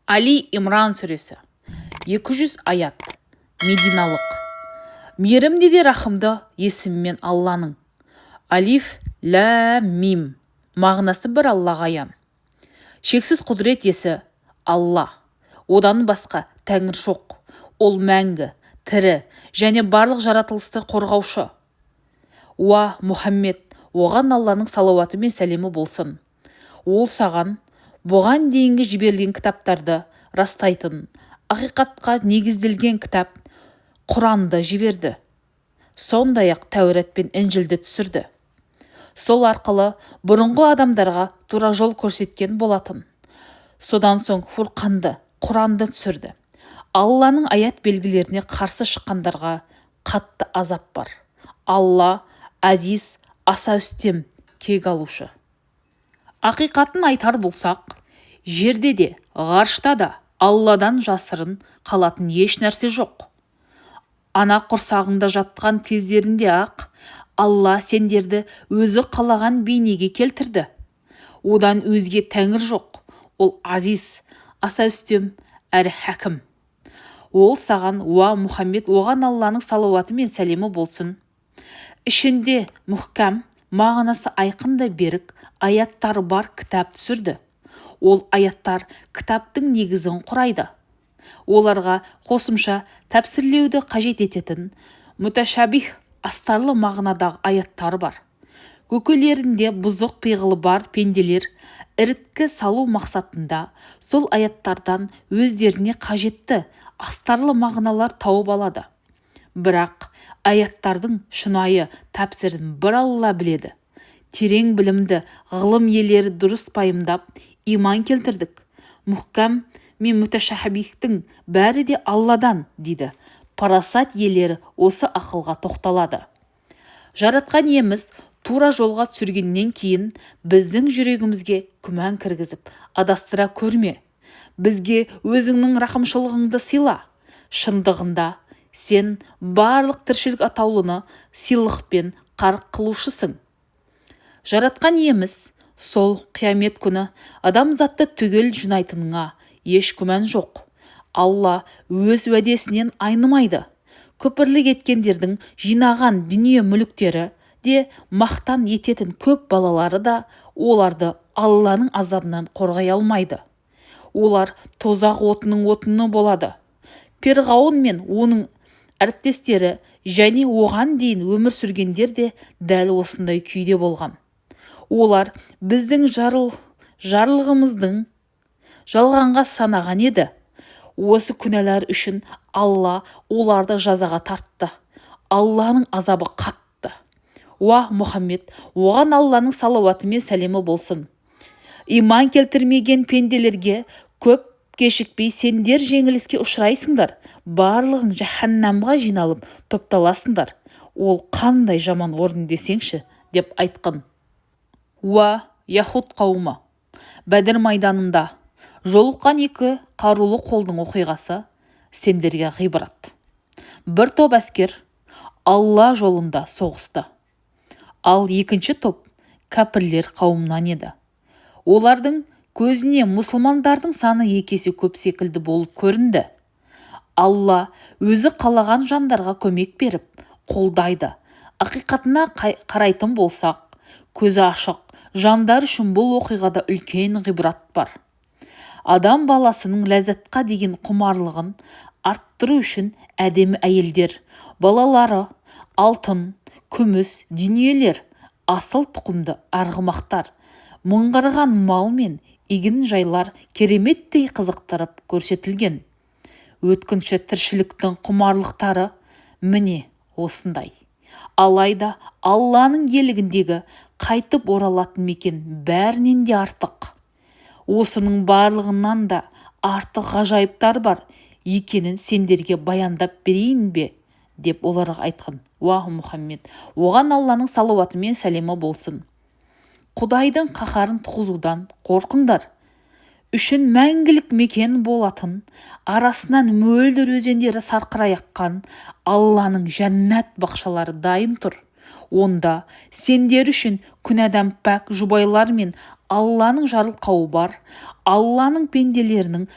Али Имран сүресі 200 аят. Мединалық. Мейірімді де рахымды есіммен Алланың. Алиф, лә, мим. Мағынасы бір Аллаға аян. Шексіз құдірет иесі Алла. Одан басқа тәңір жоқ. Ол мәңгі, тірі және барлық жаратылысты қорғаушы. Уа Мұхаммед, оған Алланың салауаты мен сәлемі болсын. Ол саған бұған дейінгі жіберілген кітаптарды растайтын, ақиқатқа негізделген кітап Құранды жіберді. Сондай-ақ Тәурат пен Інжілді түсірді. Сол арқылы бұрынғы адамдарға тура жол көрсеткен болатын. Содан соң Фурқанды, Құранды түсірді. Алланың аят белгілеріне қарсы шыққандарға қатты азап бар. Алла азиз, аса үстем, кек алушы. Ақиқатын айтар болсақ, жерде де, ғарышта да Алладан жасырын қалатын еш нәрсе жоқ. Ана құрсағында жатқан кездерінде ақ Алла сендерді өзі қалаған бейнеге келтірді. Одан өзге тәңір жоқ. Ол азиз, аса үстем әрі хәкім. Ол саған, уа Мұхаммед, оған Алланың салауаты мен сәлемі болсын. Ішінде мұхкам, мағынасы айқын да берік аяттар бар кітап түсірді. Ол аяттар кітаптың негізін құрайды. Оларға қосымша тәпсірлеуді қажет ететін мүтәшабих, астарлы мағынадағы аяттар бар. Көкелерінде бұзық пиғылы бар пенделер іріткі салу мақсатында сол аяттардан өздеріне қажетті астарлы мағыналар тауып алады. Бірақ аяттардың шынайы тәпсірін бір Алла біледі. Терең білімді ғылым иелері дұрыс пайымдап иман келтірдік. Мұхкам мен мүтәшабихтің бәрі де Алладан дейді. Парасат иелері осы ақылға тоқталады. Жаратқан иеміз тура жолға түсіргеннен кейін біздің жүрегімізге күмән кіргізіп, адастыра көрме. Бізге өзіңнің рақымшылығыңды сыйла. Шындығында сен барлық тіршілік атаулыны сыйлықпен қарық қылушысың. Жаратқан иеміз сол қиямет күні адамзатты түгел жинайтыныңа еш күмән жоқ. Алла өз уәдесінен айнымайды. Күпірлік еткендердің жинаған дүние мүліктері де мақтан ететін көп балалары да оларды Алланың азабынан қорғай алмайды. Олар тозақ отыны болады. Перғауын мен оның әріптестері және оған дейін өмір сүргендер де дәл осындай күйде болған. Олар біздің жарлығымыздың жалғанға санаған еді. Осы күнәлар үшін Алла оларды жазаға тартты. Алланың азабы қатты. Уа Мұхаммед, оған Алланың салауаты мен сәлемі болсын. Иман келтірмеген пенделерге көп кешікпей сендер жеңіліске ұшырайсыңдар. Барлығың жаһаннамға жиналып топталасыңдар. Ол қандай жаман орын десеңші, деп айтқан. Уа Яхуд қауымы, Бәдір майданында жолыққан екі қарулы қолдың оқиғасы сендерге ғибрат. Бір топ әскер Алла жолында соғысты. Ал екінші топ кәпірлер қауымнан еді. Олардың көзіне мұсылмандардың саны екесе көп секілді болып көрінді. Алла өзі қалаған жандарға көмек беріп, қолдайды. Ақиқатына қарайтын болсақ, көзі ашық жандар үшін бұл оқиғада үлкен ғибрат бар. Адам баласының ләззатқа деген құмарлығын арттыру үшін әдемі әйелдер, балалары, алтын, күміс, дүниелер, асыл тұқымды арғымақтар, мыңғырған мал мен егін жайлар кереметтей қызықтырып көрсетілген. Өткінші тіршіліктің құмарлықтары міне осындай. Алайда Алланың елігіндегі қайтып оралатын мекен бәрінен де артық. Осының барлығынан да артық ғажайыптар бар екенін сендерге баяндап берейін бе, деп оларға айтқан. Уа Мұхаммед, оған Алланың салауаты мен сәлемі болсын. Құдайдың қаһарын туғызудан қорқыңдар. Үшін мәңгілік мекен болатын, арасынан мөлдір өзендері сарқырай аққан Алланың жәннат бақшалары дайын тұр. Онда сендер үшін күнәдан пәк жұбайлар мен Алланың жарылқауы бар. Алланың пенделерінің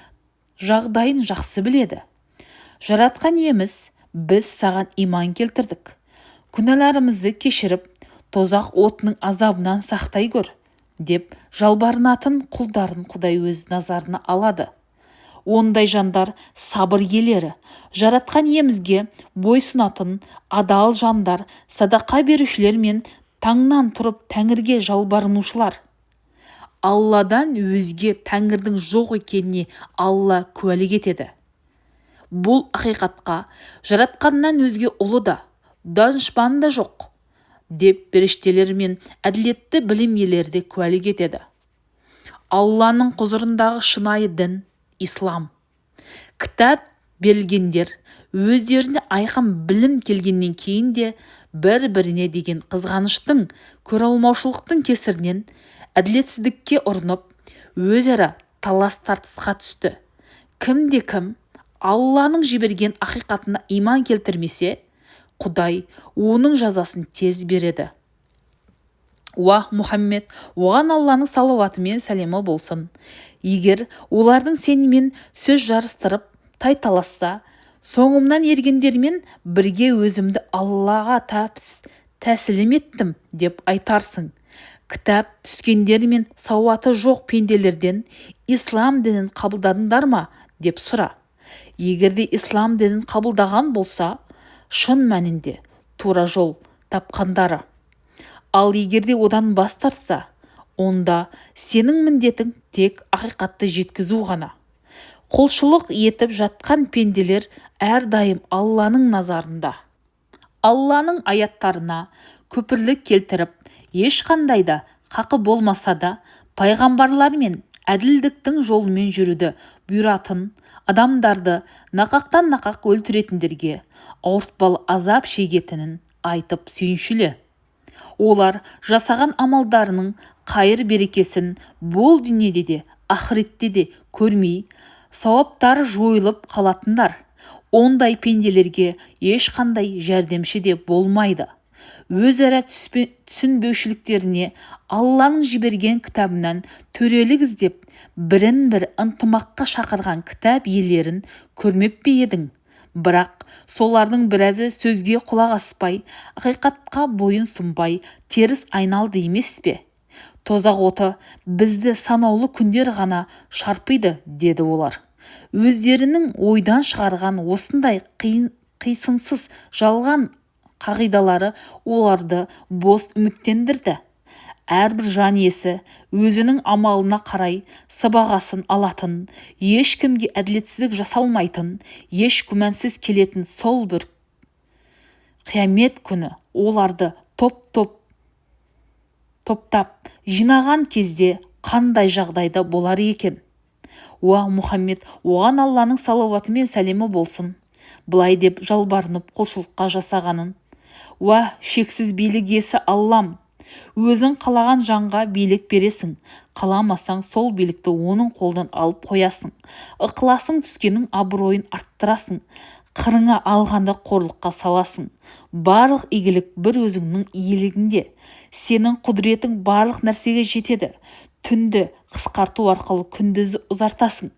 жағдайын жақсы біледі. Жаратқан иеміз, біз саған иман келтірдік. Күнәларымызды кешіріп, тозақ отының азабынан сақтай көр, деп жалбарынатын құлдарын Құдай өз назарына алады. Ондай жандар сабыр иелері, жаратқан иемізге бойсұнатын адал жандар, садақа берушілер мен таңнан тұрып Тәңірге жалбарынушылар. Алладан өзге Тәңірдің жоқ екеніне Алла куәлік етеді. Бұл ақиқатқа жаратқаннан өзге ұлы да, данышпан да жоқ, деп періштелер мен әділетті білім иелері де куәлік етеді. Алланың құзырындағы шынайы дін ислам. Кітап берілгендер өздеріне айқын білім келгеннен кейін де бір-біріне деген қызғаныштың, көреалмаушылықтың кесірінен әділетсіздікке ұрынып, өзара талас-тартысқа түсті. Кім Алланың жіберген ақиқатына иман келтірмесе, Құдай оның жазасын тез береді. Мұхаммед, оған Алланың салауаты мен сәлемі болсын. Егер олардың сенімен сөз жарыстырып, тайталасса, соңымнан ергендермен бірге өзімді Аллаға тәсілім еттім деп айтарсың. Кітап түскендер мен сауаты жоқ пенделерден ислам дінін қабылдадыңдар ма деп сұра. Егерде ислам дінін қабылдаған болса, шын мәнінде тура жол тапқандары. Ал егерде одан бас тартса, онда сенің міндетің тек ақиқатты жеткізу ғана. Құлшылық етіп жатқан пенделер әрдайым Алланың назарында. Алланың аяттарына көпірлік келтіріп, ешқандай да қақы болмаса да, пайғамбарлар мен әділдіктің жолымен жүруді бұйыратын адамдарды нақақтан нақақ өлтіретіндерге ауыртпалы азап шегетінін айтып сүйіншілі. Олар жасаған амалдарының қайыр берекесін бұл дүниеде де, ақыретте де көрмей, сауаптары жойылып қалатындар. Ондай пенделерге ешқандай жәрдемші де болмайды. Өзара түсінбеушіліктеріне Алланың жіберген кітабынан төрелік іздеп, бірін-бір ынтымаққа шақырған кітап иелерін көрмеп пе едің? Бірақ солардың біразы сөзге құлақ аспай, ақиқатқа бойын сұнбай, теріс айналды емес пе? Тозақ оты бізді санаулы күндер ғана шарпиды, деді олар. Өздерінің ойдан шығарған осындай қисынсыз жалған қағидалары оларды бос үміттендірді. Әрбір жан иесі өзінің амалына қарай сыбағасын алатын, ешкімге әділетсіздік жасалмайтын, еш күмәнсіз келетін сол бір қиямет күні оларды топтап жинаған кезде қандай жағдайда болар екен? Мұхаммед, оған Алланың салауаты мен сәлемі болсын, былай деп жалбарынып құлшылыққа жасағанын. Шексіз билік иесі Аллам, өзің қалаған жанға билік бересің, қаламасаң сол билікті оның қолдан алып қоясың. Ықыласың түскенің абыройын арттырасың, қырыңа алғанды қорлыққа саласың. Барлық игілік бір өзіңнің иелігінде. Сенің құдіретің барлық нәрсеге жетеді. Түнді қысқарту арқылы күндізді ұзартасың.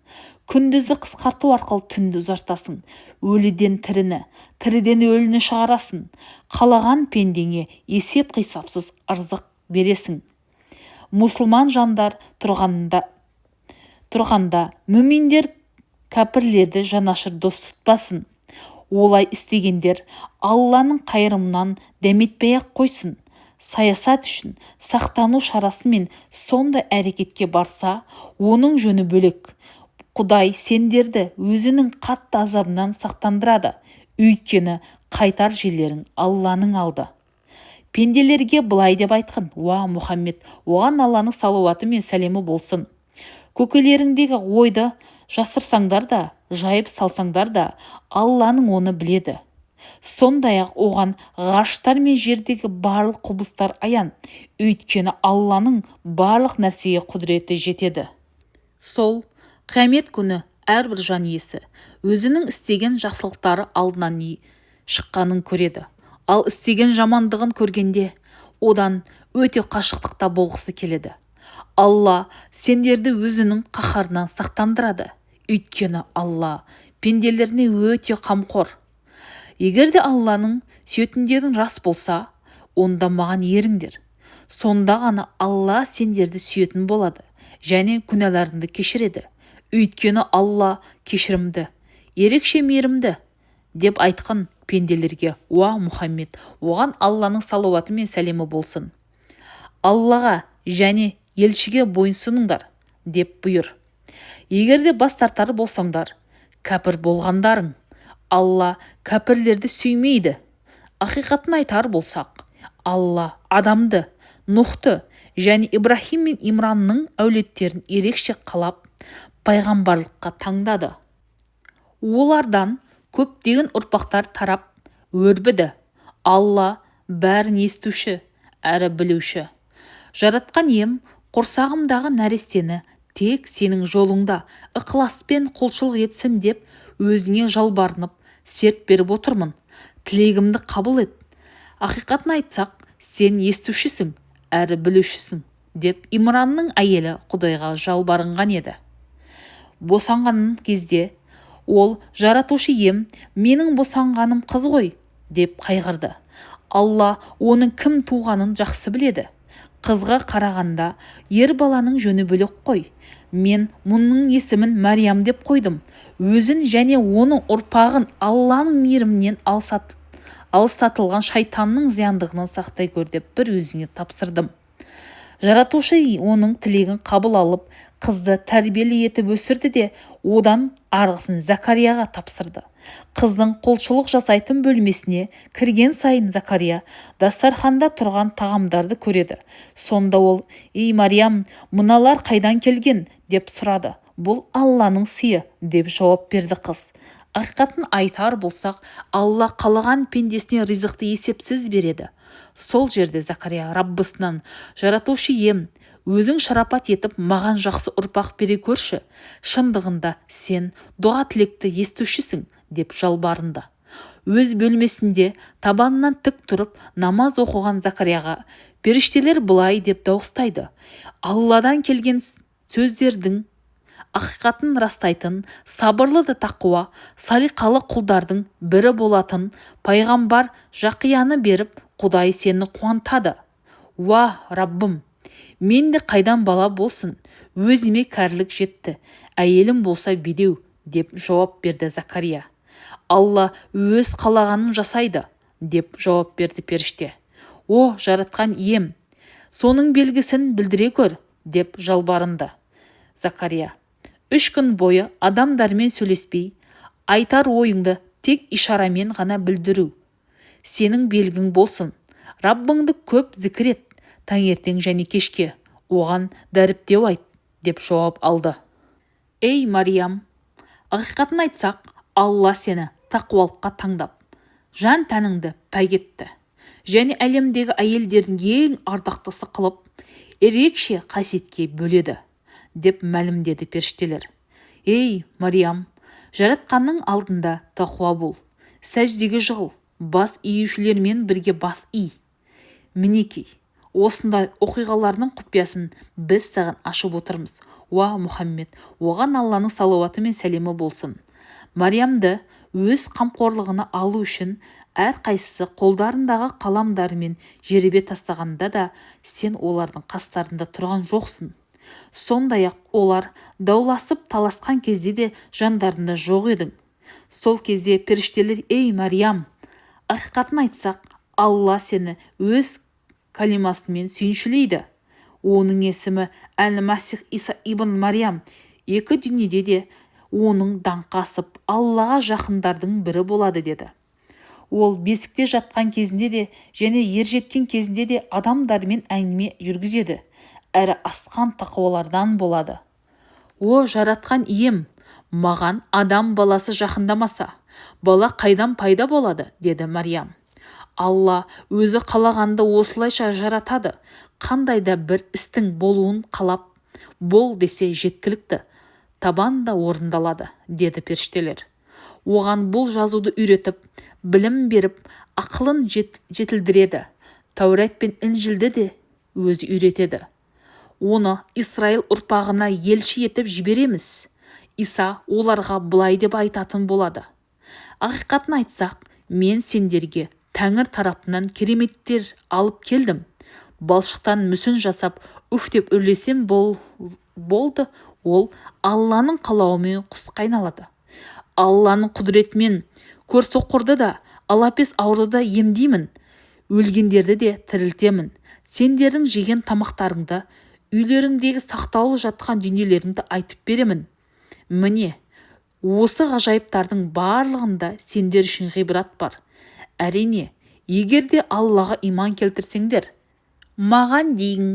Күндізді қысқарту арқылы түнді ұзартасың. Өліден тіріні, тіріден өліні шығарасың. Қалаған пендеңе есеп-қисапсыз ырзық бересің. Мұсылман жандар тұрғанда мүминдер кәпірлерді жанашыр дос тұтпасын. Олай істегендер Алланың қайырымынан дәметпей-ақ қойсын. Саясат үшін сақтану шарасымен сондай әрекетке барса, оның жөні бөлек. Құдай сендерді өзінің қатты азабынан сақтандырады. Өйткені қайтар жерлерің Алланың алды. Пенделерге былай деп айтқан: Мұхаммед, оған Алланың салауаты мен сәлемі болсын. Көкелеріңдегі ойды жасырсаңдар да, жайып салсаңдар да, Алланың оны біледі. Сондай-ақ оған ғарыштар мен жердегі барлық құбылыстар аян. Өйткені Алланың барлық нәрсеге құдіреті жетеді. Сол қиямет күні әрбір жан иесі өзінің істеген жақсылықтары алдынан шыққанын көреді. Ал істеген жамандығын көргенде одан өте қашықтықта болғысы келеді. Алла сендерді өзінің қаһарынан сақтандырады. Өйткені Алла пенделеріне өте қамқор. Егер де Алланың сүйетіндерің рас болса, онда маған еріңдер. Сонда ғана Алла сендерді сүйетін болады және күнәларыңды кешіреді. Өйткені Алла кешірімді, ерекше мейірімді деп айтқан пенделерге, уа Мұхаммед, оған Алланың салауаты мен сәлемі болсын. Аллаға және елшіге бойынсыныңдар деп бұйыр. Егер де бас тартар болсаңдар, кәпір болғандарың. Алла кәпірлерді сүймейді. Ақиқатын айтар болсақ, Алла адамды, Нухты және Ибрахим мен Имранның әулеттерін ерекше қалап, пайғамбарлыққа таңдады. Олардан көптеген ұрпақтар тарап өрбіді. Алла бәрін естуші, әрі білуші. Жаратқан ем құрсағымдағы нәрестені тек сенің жолыңда ықыласпен құлшылық етсін деп өзіңе жалбарынып, серт беріп отырмын. Тілегімді қабыл ет. Ақиқатын айтсақ, сен естушісің, әрі білушісің деп Имранның әйелі Құдайға жалбарынған еді. Босанған кезде ол, жаратушы ем, менің босанғаным қыз ғой деп қайғырды. Алла оның кім туғанын жақсы біледі. Қызға қарағанда ер баланың жөні бөлек қой. Мен мұның есімін Мариям деп қойдым. Өзін және оның ұрпағын Алланың мейірімінен алыстатылған шайтанның зияндығынан сақтай көр деп бір өзіңе тапсырдым. Жаратушы оның тілегін қабыл алып, қызды тәрбиелі етіп өсірді де, одан арғысын Закарияға тапсырды. Қыздың құлшылық жасайтын бөлмесіне кірген сайын Закария дастарханда тұрған тағамдарды көреді. Сонда ол, «Ей Мариям, мыналар қайдан келген?» деп сұрады. «Бұл Алланың сыйы» деп жауап берді қыз. Ақиқатын айтар болсақ, Алла қалаған пендесіне ризықты есепсіз береді. Сол жерде Закария Раббысынан, «Жаратушы ем, өзің шарапат етіп маған жақсы ұрпақ бере көрші. Шындығында сен дұға тілекті естушісің» деп жалбарынды. Өз бөлмесінде табанынан тік тұрып намаз оқыған Закарияға періштелер былай деп дауыстайды: «Алладан келген сөздердің ақиқатын растайтын, сабырлы да тақуа, салиқалы құлдардың бірі болатын пайғамбар Жақияны беріп, Құдай сені қуантады. Уа Раббым, мен де қайдан бала болсын, өзіме кәрілік жетті, әйелім болса бедеу» деп жауап берді Закария. «Алла өз қалағанын жасайды» деп жауап берді періште. «О, жаратқан ием, соның белгісін білдіре көр» деп жалбарынды Закария. 3 күн бойы адамдармен сөйлеспей, айтар ойыңды тек ишарамен ғана білдіру сенің белгің болсын. Раббыңды көп зікір ет, таңертең және кешке, оған дәріптеу айт» деп жауап алды. «Ей Мариям, ақиқатын айтсақ, Алла сені тақуалыққа таңдап, жан тәніңді пәк етті және әлемдегі әйелдердің ең ардақтысы қылып, ерекше қасиетке бөледі» деп мәлімдеді періштелер. «Ей Мариям, жаратқанның алдында тақуа бол, сәждеге жығыл, бас июшілермен бірге бас ий. Мінекей, осындай оқиғалардың құпиясын біз саған ашып отырмыз. Уа Мұхаммед, оған Алланың салауаты мен сәлемі болсын. Мариямды өз қамқорлығына алу үшін әрқайсысы қолдарындағы қаламдарымен жеребе тастағанда да сен олардың қастарында тұрған жоқсың. Сондай-ақ олар дауласып таласқан кезде де жандарында жоқ едің. Сол кезде періштелер: «Ей Мариям, ақиқатын айтсақ, Алла сені өз калимасымен сүйіншілейді. Оның есімі Әл-Масих Иса ибн Мариям. Екі дүниеде де оның даңқы асып, Аллаға жақындардың бірі болады» деді. Ол бесікте жатқан кезінде де және ержеткен кезінде де адамдармен әңгіме жүргізеді, әрі асқан тақуалардан болады. «О, жаратқан ием, маған адам баласы жақындамаса, бала қайдан пайда болады?» деді Мариям. «Алла өзі қалағанды осылайша жаратады. Қандай да бір істің болуын қалап бол десе жеткілікті, табан да орындалады» деді періштелер. Оған бұл жазуды үйретіп, білім беріп, ақылын жетілдіреді. Тәурат пен Інжілді де өзі үйретеді. Оны Исраил ұрпағына елші етіп жібереміз. Иса оларға былай деп айтатын болады: ақиқатын айтсақ, мен сендерге Тәңір тарапынан кереметтер алып келдім. Балшықтан мүсін жасап, үф деп үрлесем болды, ол Алланың қалауымен құсқа айналады. Алланың құдіретімен көрсоқырды да, алапес ауруды да емдеймін, өлгендерді де тірілтемін. Сендердің жеген тамақтарыңды, үйлеріңдегі сақтаулы жатқан дүниелеріңді айтып беремін. Міне, осы ғажайыптардың барлығында сендер үшін ғибрат бар. Әрине, егер де Аллаға иман келтірсеңдер. Маған дейін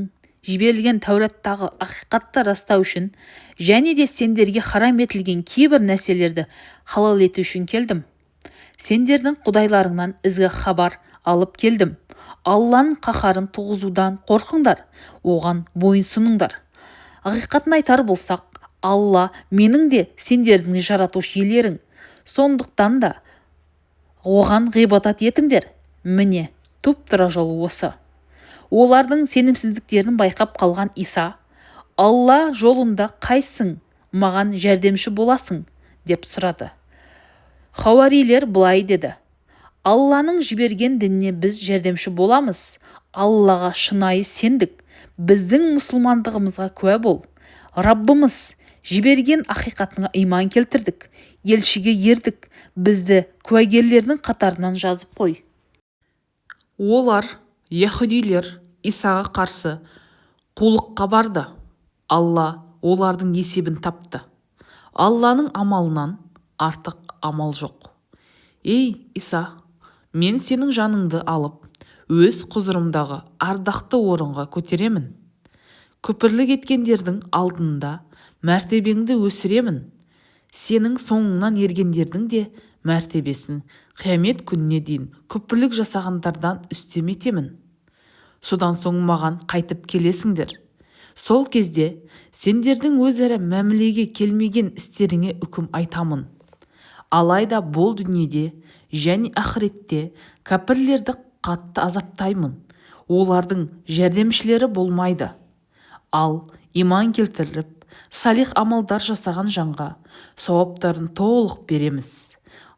жіберілген Тәураттағы ақиқатты растау үшін және де сендерге харам етілген кейбір нәрселерді халал ету үшін келдім. Сендердің құдайларыңнан ізгі хабар алып келдім. Алланың қаһарын туғызудан қорқыңдар, оған бойынсұныңдар. Ақиқатын айтар болсақ, Алла менің де сендердің жаратушы иелерің. Сондықтан да оған ғибадат етіңдер. Міне, тұп-тура жолы осы. Олардың сенімсіздіктерін байқап қалған Иса: Алла жолында қайсың маған жәрдемші боласың деп сұрады. Хауарилер былай деді: Алланың жіберген дініне біз жәрдемші боламыз. Аллаға шынайы сендік, біздің мұсылмандығымызға куә бол. Раббымыз жіберген ақиқатыңа иман келтірдік, елшіге ердік, бізді куәгерлердің қатарынан жазып қой. Олар, яһудилер, Исаға қарсы қулыққа барды. Алла олардың есебін тапты. Алланың амалынан артық амал жоқ. Ей Иса, мен сенің жаныңды алып, өз құзырымдағы ардақты орынға көтеремін. Күпірлік еткендердің алдында мәртебеңді өсіремін. Сенің соңыңнан ергендердің де мәртебесін қиямет күніне дейін күпірлік жасағандардан үстем етемін. Содан соң маған қайтып келесіңдер. Сол кезде сендердің өзара мәмілеге келмеген істеріңе үкім айтамын. Алайда бұл дүниеде және ақыретте кәпірлерді қатты азаптаймын. Олардың жәрдемшілері болмайды. Ал иман келтіріп, салих амалдар жасаған жанға сауаптарын толық береміз.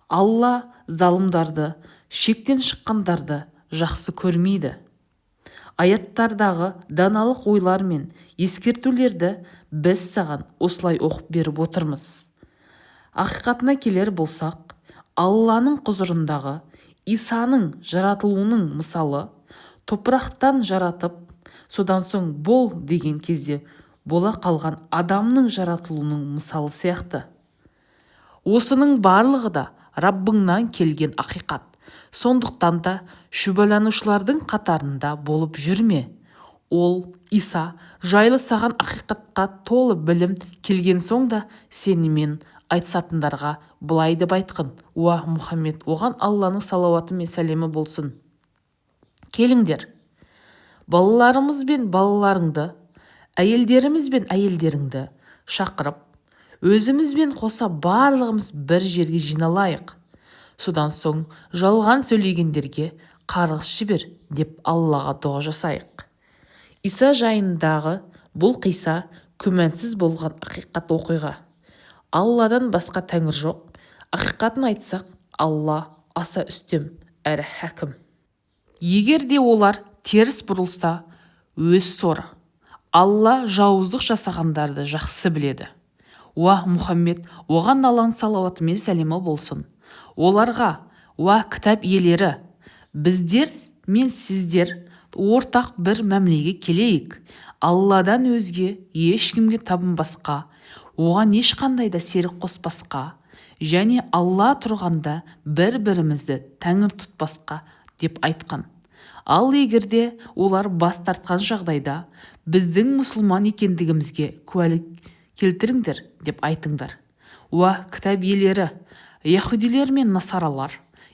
Алла залымдарды, шектен шыққандарды жақсы көрмейді. Аяттардағы даналық ойлар мен ескертулерді біз саған осылай оқып беріп отырмыз. Ақиқатына келер болсақ, Алланың құзырындағы Исаның жаратылуының мысалы топырақтан жаратып, содан соң бол деген кезде бола қалған адамның жаратылуының мысалы сияқты. Осының барлығы да Раббыңнан келген ақиқат. Сондықтан да шүбәланушылардың қатарында болып жүрме. Ол Иса жайлы саған ақиқатқа толы білім келген соң да сенімен айтысатындарға былай деп айтқын: уа Мұхаммед, оған Алланың салауаты мен сәлемі болсын. Келіңдер, балаларымыз бен балаларыңды, әйелдеріміз бен әйелдеріңді шақырып, өзімізбен қоса барлығымыз бір жерге жиналайық. Содан соң жалған сөйлегендерге қарғыс жібер деп Аллаға дұға жасайық. Иса жайындағы бұл қисса күмәнсіз болған ақиқат оқиға. Алладан басқа тәңір жоқ. Ақиқатын айтсақ, Алла аса үстем әрі хәкім. Егер де олар теріс бұрылса, өз соры. Алла жауыздық жасағандарды жақсы біледі. Уа Мұхаммед, оған Алланың салауаты мен сәлемі болсын. Оларға: уа кітап иелері, біздер мен сіздер ортақ бір мәмілеге келейік. Алладан өзге ешкімге табынбасқа, оған ешқандай да серік қоспасқа, және Алла тұрғанда бір-бірімізді тәңір тұтпасқа деп айтқан. Ал егерде олар бас тартқан жағдайда біздің мұсылман екендігімізге куәлік келтіріңдер деп айтыңдар. Уа кітап иелері, яһудилер мен насаралар,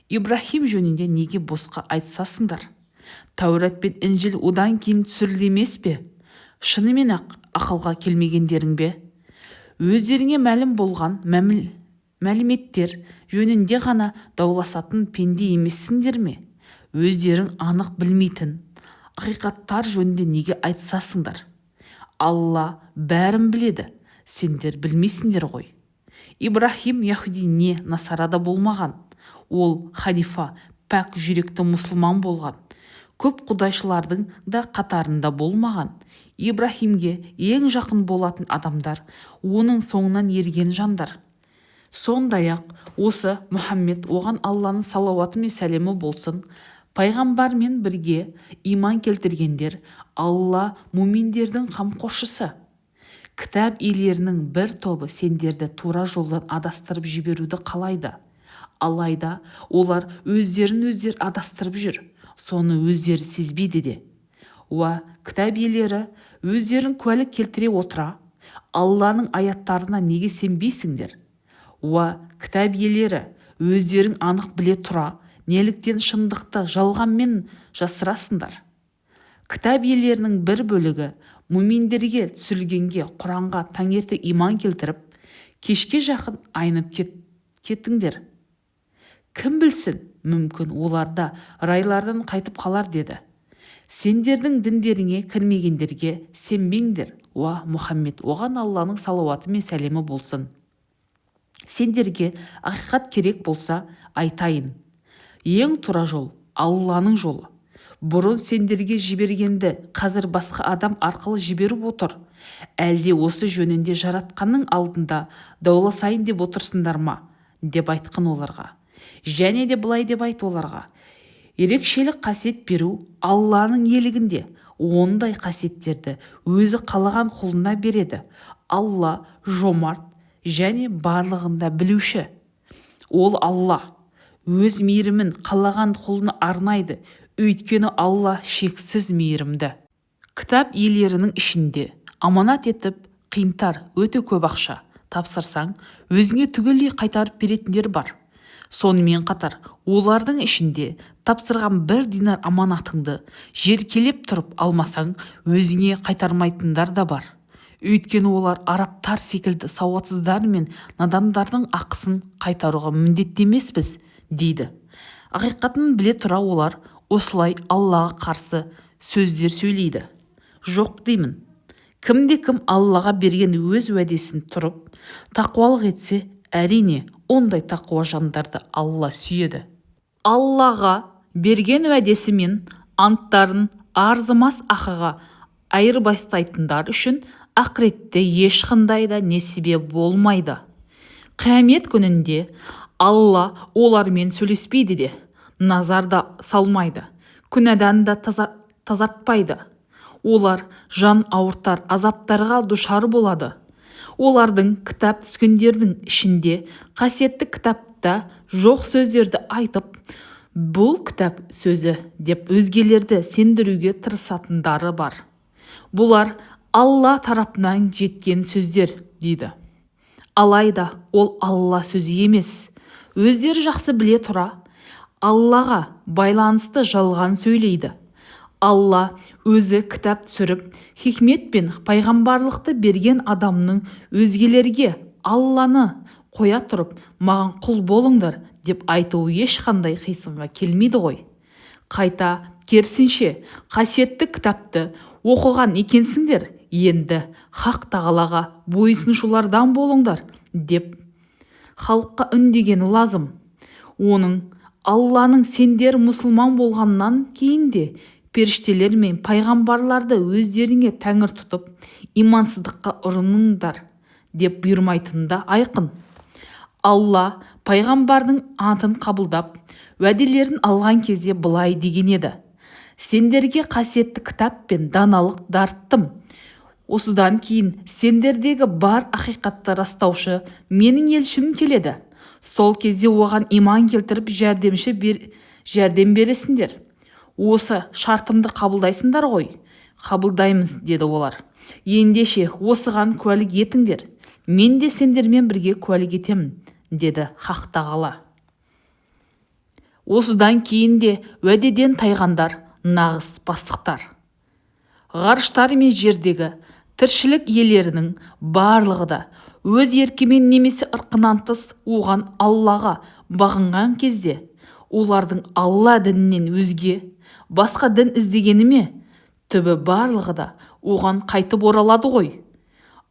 Ибрахим жөнінде неге босқа айтсасыңдар? Тәурат пен Інжіл одан кейін түсірілді емес пе? Шынымен ақ ақылға келмегендерің бе? Өздеріңе мәлім болған мәліметтер жөнінде ғана дауласатын пенде емессіңдер ме? Өздерің анық білмейтін ақиқаттар жөнінде неге айтсасыңдар? Алла бәрін біледі, сендер білмейсіңдер ғой. Ибрахим яхуди не насарада болмаған. Ол ханифа, пәк жүректі мұсылман болған. Көп құдайшылардың да қатарында болмаған. Ибрахимге ең жақын болатын адамдар, оның соңынан ерген жандар. Сондай-ақ осы Мұхаммед, оған Алланың салауаты мен сәлемі болсын, пайғамбармен бірге иман келтіргендер, Алла муминдердің қамқоршысы. Кітап иелерінің бір тобы сендерді тура жолдан адастырып жіберуді қалайды. Алайда олар өздерін адастырып жүр, соны өздері сезбейді де. Кітап иелері өздерін куәлік келтіре отыра, Алланың аяттарына неге сенбейсіңдер? Кітап иелері өздерін анық біле тұра, неліктен шындықты жалғанмен жасырасыңдар? Кітап иелерінің бір бөлігі муминдерге түсірілгенге, Құранға таңертең иман келтіріп, кешке жақын айнып кеттіңдер. Кім білсін, мүмкін оларда райлардан қайтып қалар деді. Сендердің діндеріңе кірмегендерге сенбеңдер. Мұхаммед, оған Алланың салауаты мен сәлемі болсын. Сендерге ақиқат керек болса, айтайын. Ең тура жол Алланың жолы. Бұрын сендерге жібергенді қазір басқа адам арқылы жіберіп отыр. Әлде осы жөнінде жаратқанның алдында дауласайын деп отырсыңдар ма? Деп айтқан оларға. Және де былай деп айт оларға. Ерекшелік қасиет беру Алланың елігінде. Ондай қасиеттерді өзі қалаған құлына береді. Алла жомарт және барлығында білуші. Ол Алла өз мейірімін қалаған құлына арнайды. Өйткені Алла шексіз мейірімді. Кітап иелерінің ішінде аманат етіп қиынтар өте көп ақша тапсырсаң, өзіңе түгелдей қайтарып беретіндер бар. Сонымен қатар, олардың ішінде тапсырған 1 динар аманатыңды жеркелеп тұрып алмасаң, өзіңе қайтармайтындар да бар. Өйткені олар арабтар секілді сауатсыздар мен надандардың ақысын қайтаруға міндетті емеспіз, дейді. Ақиқатын біле тұра олар осылай Аллаға қарсы сөздер сөйлейді. Жоқ деймін. Кімде-кім Аллаға берген өз уәдесін тұрып, тақуалық етсе, әрине, ондай тақуа жандарды Алла сүйеді. Аллаға берген уәдесі мен анттарын арзымас ақыға айырбастайтындар үшін ақыретте ешқандай да несібе болмайды. Қиямет күнінде Алла олармен сөйлеспейді де, назарда салмайды, күнәдан да тазартпайды. Олар жан ауыртар азаптарға душар болады. Олардың кітап түскендердің ішінде қасиетті кітапта жоқ сөздерді айтып, бұл кітап сөзі деп өзгелерді сендіруге тырысатындары бар. Бұлар Алла тарапынан жеткен сөздер, дейді. Алайда ол Алла сөзі емес. Өздері жақсы біле тұра, Аллаға байланысты жалған сөйлейді. Алла өзі кітап түсіріп, хикмет пен пайғамбарлықты берген адамның өзгелерге Алланы қоя тұрып, маған құл болыңдар деп айтуы ешқандай қисынға келмейді ғой. Қайта керісінше, қасиетті кітапты оқыған екенсіңдер, енді хақ тағалаға бойсынушылардан болыңдар деп халыққа үндегені лазым. Оның Алланың сендер мұсылман болғаннан кейін де періштелер мен пайғамбарларды өздеріңе тәңір тұтып, имансыздыққа ұрыныңдар деп бұйырмайтынында айқын. Алла пайғамбардың антын қабылдап, уәделерін алған кезде былай деген еді: сендерге қасиетті кітап пен даналық дарттым. Осыдан кейін сендердегі бар ақиқатты растаушы менің елшім келеді. Сол кезде оған иман келтіріп жәрдем бересіңдер. Осы шартымды қабылдайсыңдар ғой? Қабылдаймыз, деді олар. Ендеше осыған куәлік етіңдер. Мен де сендермен бірге куәлік етемін, деді хақ тағала. Осыдан кейін де уәдеден тайғандар нағыз пастықтар. Ғарыштар мен жердегі тіршілік иелерінің барлығы да өз еркімен немесе ырқынан тыс оған Аллаға бағынған кезде, олардың Алла дінінен өзге басқа дін іздегені ме, түбі барлығы да оған қайтып оралады ғой.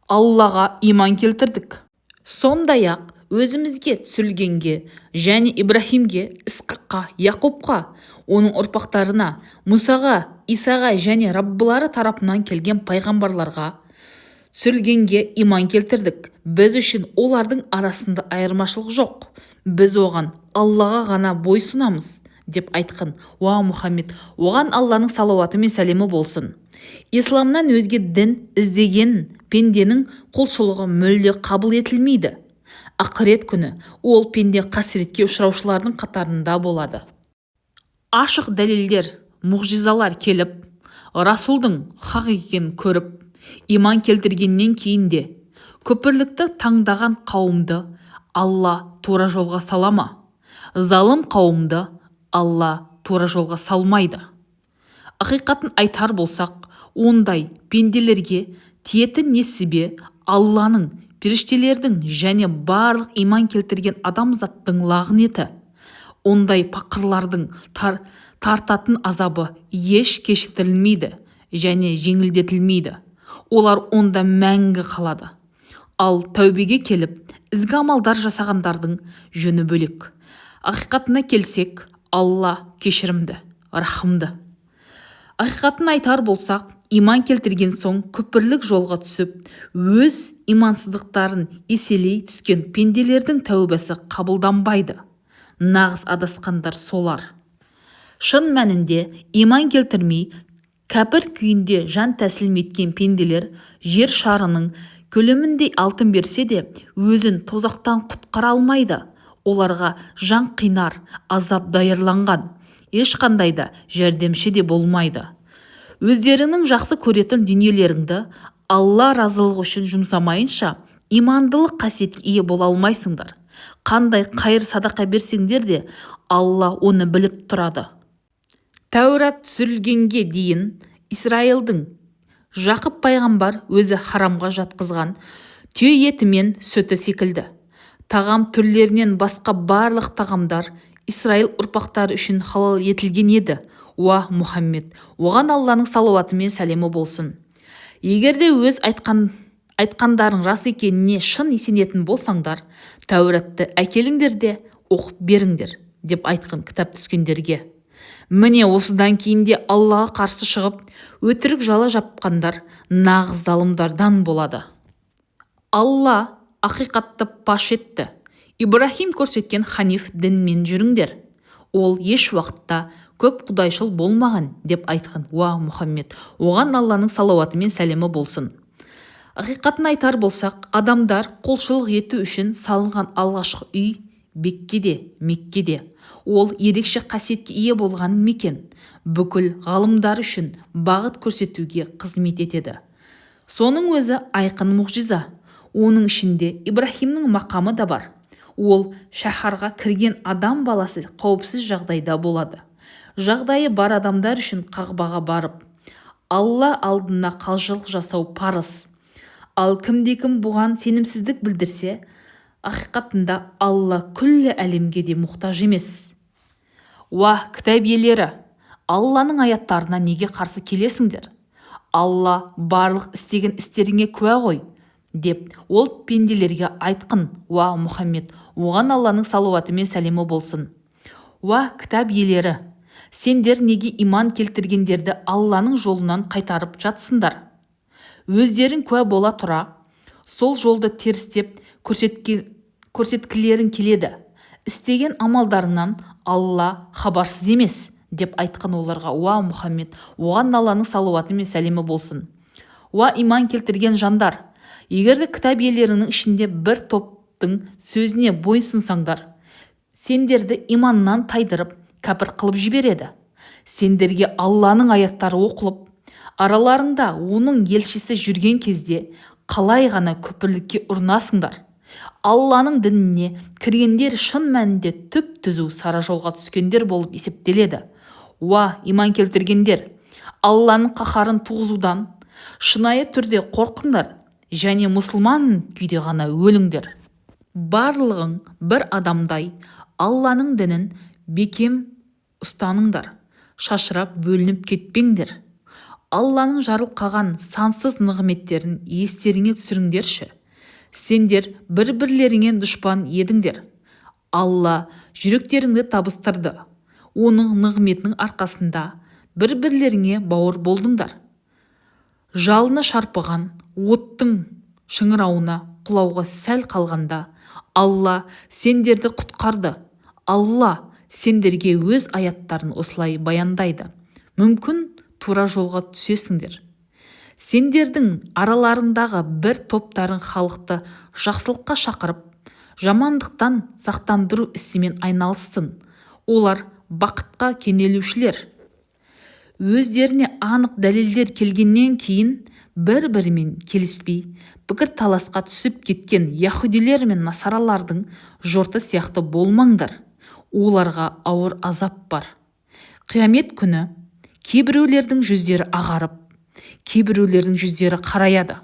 Аллаға иман келтірдік. Сондай-ақ өзімізге түсірілгенге және Ибрахимге, Исқаққа, Яқупқа, оның ұрпақтарына, Мұсаға, Исаға және Раббылары тарапынан келген пайғамбарларға түсірілгенге иман келтірдік. Біз үшін олардың арасында айырмашылық жоқ. Біз оған, Аллаға ғана бойсынамыз деп айтқан. Уа Мұхаммед, оған Алланың салауаты мен сәлемі болсын. Исламнан өзге дін іздеген пенденің құлшылығы мүлде қабыл етілмейді. Ақырет күні ол пенде қасіретке ұшыраушылардың қатарында болады. Ашық дәлелдер, мұғжизалар келіп, Расулдың хақ екенін көріп, иман келтіргеннен кейін де күпірлікті таңдаған қауымды Алла тура жолға салама. Залым қауымды Алла тура жолға салмайды. Ақиқатын айтар болсақ, ондай пенделерге тиетін несібе Алланың, періштелердің және барлық иман келтірген адамзаттың лағнеті. Ондай пақырлардың тартатын азабы еш кешіктірілмейді және жеңілдетілмейді. Олар онда мәңгі қалады. Ал тәубеге келіп, ізгі амалдар жасағандардың жөні бөлек. Ақиқатына келсек, Алла кешірімді, рахымды. Ақиқатын айтар болсақ, иман келтірген соң күпірлік жолға түсіп, өз имансыздықтарын еселей түскен пенделердің тәубасы қабылданбайды. Нағыз адасқандар солар. Шын мәнінде иман келтірмей, кәпір күйінде жан тәсілім еткен пенделер жер шарының көлеміндей алтын берсе де, өзін тозақтан құтқара алмайды. Оларға жан қинар, азап даярланған, ешқандай да жәрдемші де болмайды. Өздеріңнің жақсы көретін дүниелеріңді Алла разылығы үшін жұмсамайынша, имандылық қасиетке ие бола алмайсыңдар. Қандай қайыр садақа берсеңдер де, Алла оны біліп тұрады. Тәурат түсірілгенге дейін Исраилдің Жақып пайғамбар өзі харамға жатқызған түйе еті мен сүті секілді тағам түрлерінен басқа барлық тағамдар Исраил ұрпақтары үшін халал етілген еді. Уа Мұхаммед, оған Алланың салауаты мен сәлемі болсын. Егерде өз айтқандарың рас екеніне шын сенетін болсаңдар, Тәуратты әкеліңдер де оқып беріңдер деп айтқан кітап түскендерге. Міне осыдан кейін де Аллаға қарсы шығып, өтірік жала жапқандар нағыз залымдардан болады. Алла ақиқатты паш етті. Ибрахим көрсеткен ханиф дінмен жүріңдер. Ол еш уақытта көп құдайшыл болмаған деп айтқан. Уа Мұхаммед, оған Алланың салауаты мен сәлемі болсын. Ақиқатын айтар болсақ, адамдар құлшылық ету үшін салынған алғашқы үй Меккеде. Ол ерекше қасиетке ие болған мекен. Бүкіл ғалымдар үшін бағыт көрсетуге қызмет етеді. Соның өзі айқын мұғжиза. Оның ішінде Ибрахимнің мақамы да бар. Ол шаһарға кірген адам баласы қауіпсіз жағдайда болады. Жағдайы бар адамдар үшін Қағбаға барып, Алла алдына қалжылық жасау парыз. Ал кімде-кім бұған сенімсіздік білдірсе, ақиқатында Алла күллі әлемге де мұқтаж емес. Уа кітап иелері, Алланың аяттарына неге қарсы келесіңдер? Алла барлық істеген істеріңе куә ғой, деп ол пенделерге айтқын. Уа Мұхаммед, оған Алланың салауаты мен сәлемі болсын. Уа кітап иелері, сендер неге иман келтіргендерді Алланың жолынан қайтарып жатсыңдар? Өздерің куә бола тұра, сол жолды терістеп көрсеткілерің келеді. Істеген амалдарыңнан Алла хабарсыз емес, деп айтқан оларға. Уа Мұхаммед, оған Алланың салауаты мен сәлемі болсын. Уа иман келтірген жандар, егерде кітап иелерінің ішінде бір топтың сөзіне бойсынсаңдар, сендерді иманнан тайдырып, кәпір қылып жібереді. Сендерге Алланың аяттары оқылып, араларыңда оның елшісі жүрген кезде қалай ғана күпірлікке ұрынасыңдар. Алланың дініне кіргендер шын мәнінде түп-түзу сара жолға түскендер болып есептеледі. Уа иман келтіргендер, Алланың қаһарын туғызудан шынайы түрде қорқыңдар және мұсылман күйде ғана өліңдер. Барлығың бір адамдай Алланың дінін бекем ұстаныңдар, шашырап бөлініп кетпеңдер. Алланың жарылқаған сансыз нығметтерін естеріңе түсіріңдерші. Сендер бір-бірлеріңе дұшпан едіңдер. Алла жүректеріңді табыстырды. Оның нығметінің арқасында бір-бірлеріңе бауыр болдыңдар. Жалыны шарпыған оттың шыңырауына құлауға сәл қалғанда Алла сендерді құтқарды. Алла сендерге өз аяттарын осылай баяндайды. Мүмкін тура жолға түсесіңдер. Сендердің араларындағы бір топтарын халықты жақсылыққа шақырып, жамандықтан сақтандыру ісімен айналыссын. Олар бақытқа кенелушілер. Өздеріне анық дәлелдер келгеннен кейін бір-бірімен келіспей, пікір таласқа түсіп кеткен яһудилер мен насаралардың жорты сияқты болмаңдар. Оларға ауыр азап бар. Қиямет күні кейбіреулердің жүздері ағарып, кейбіреулердің жүздері қараяды.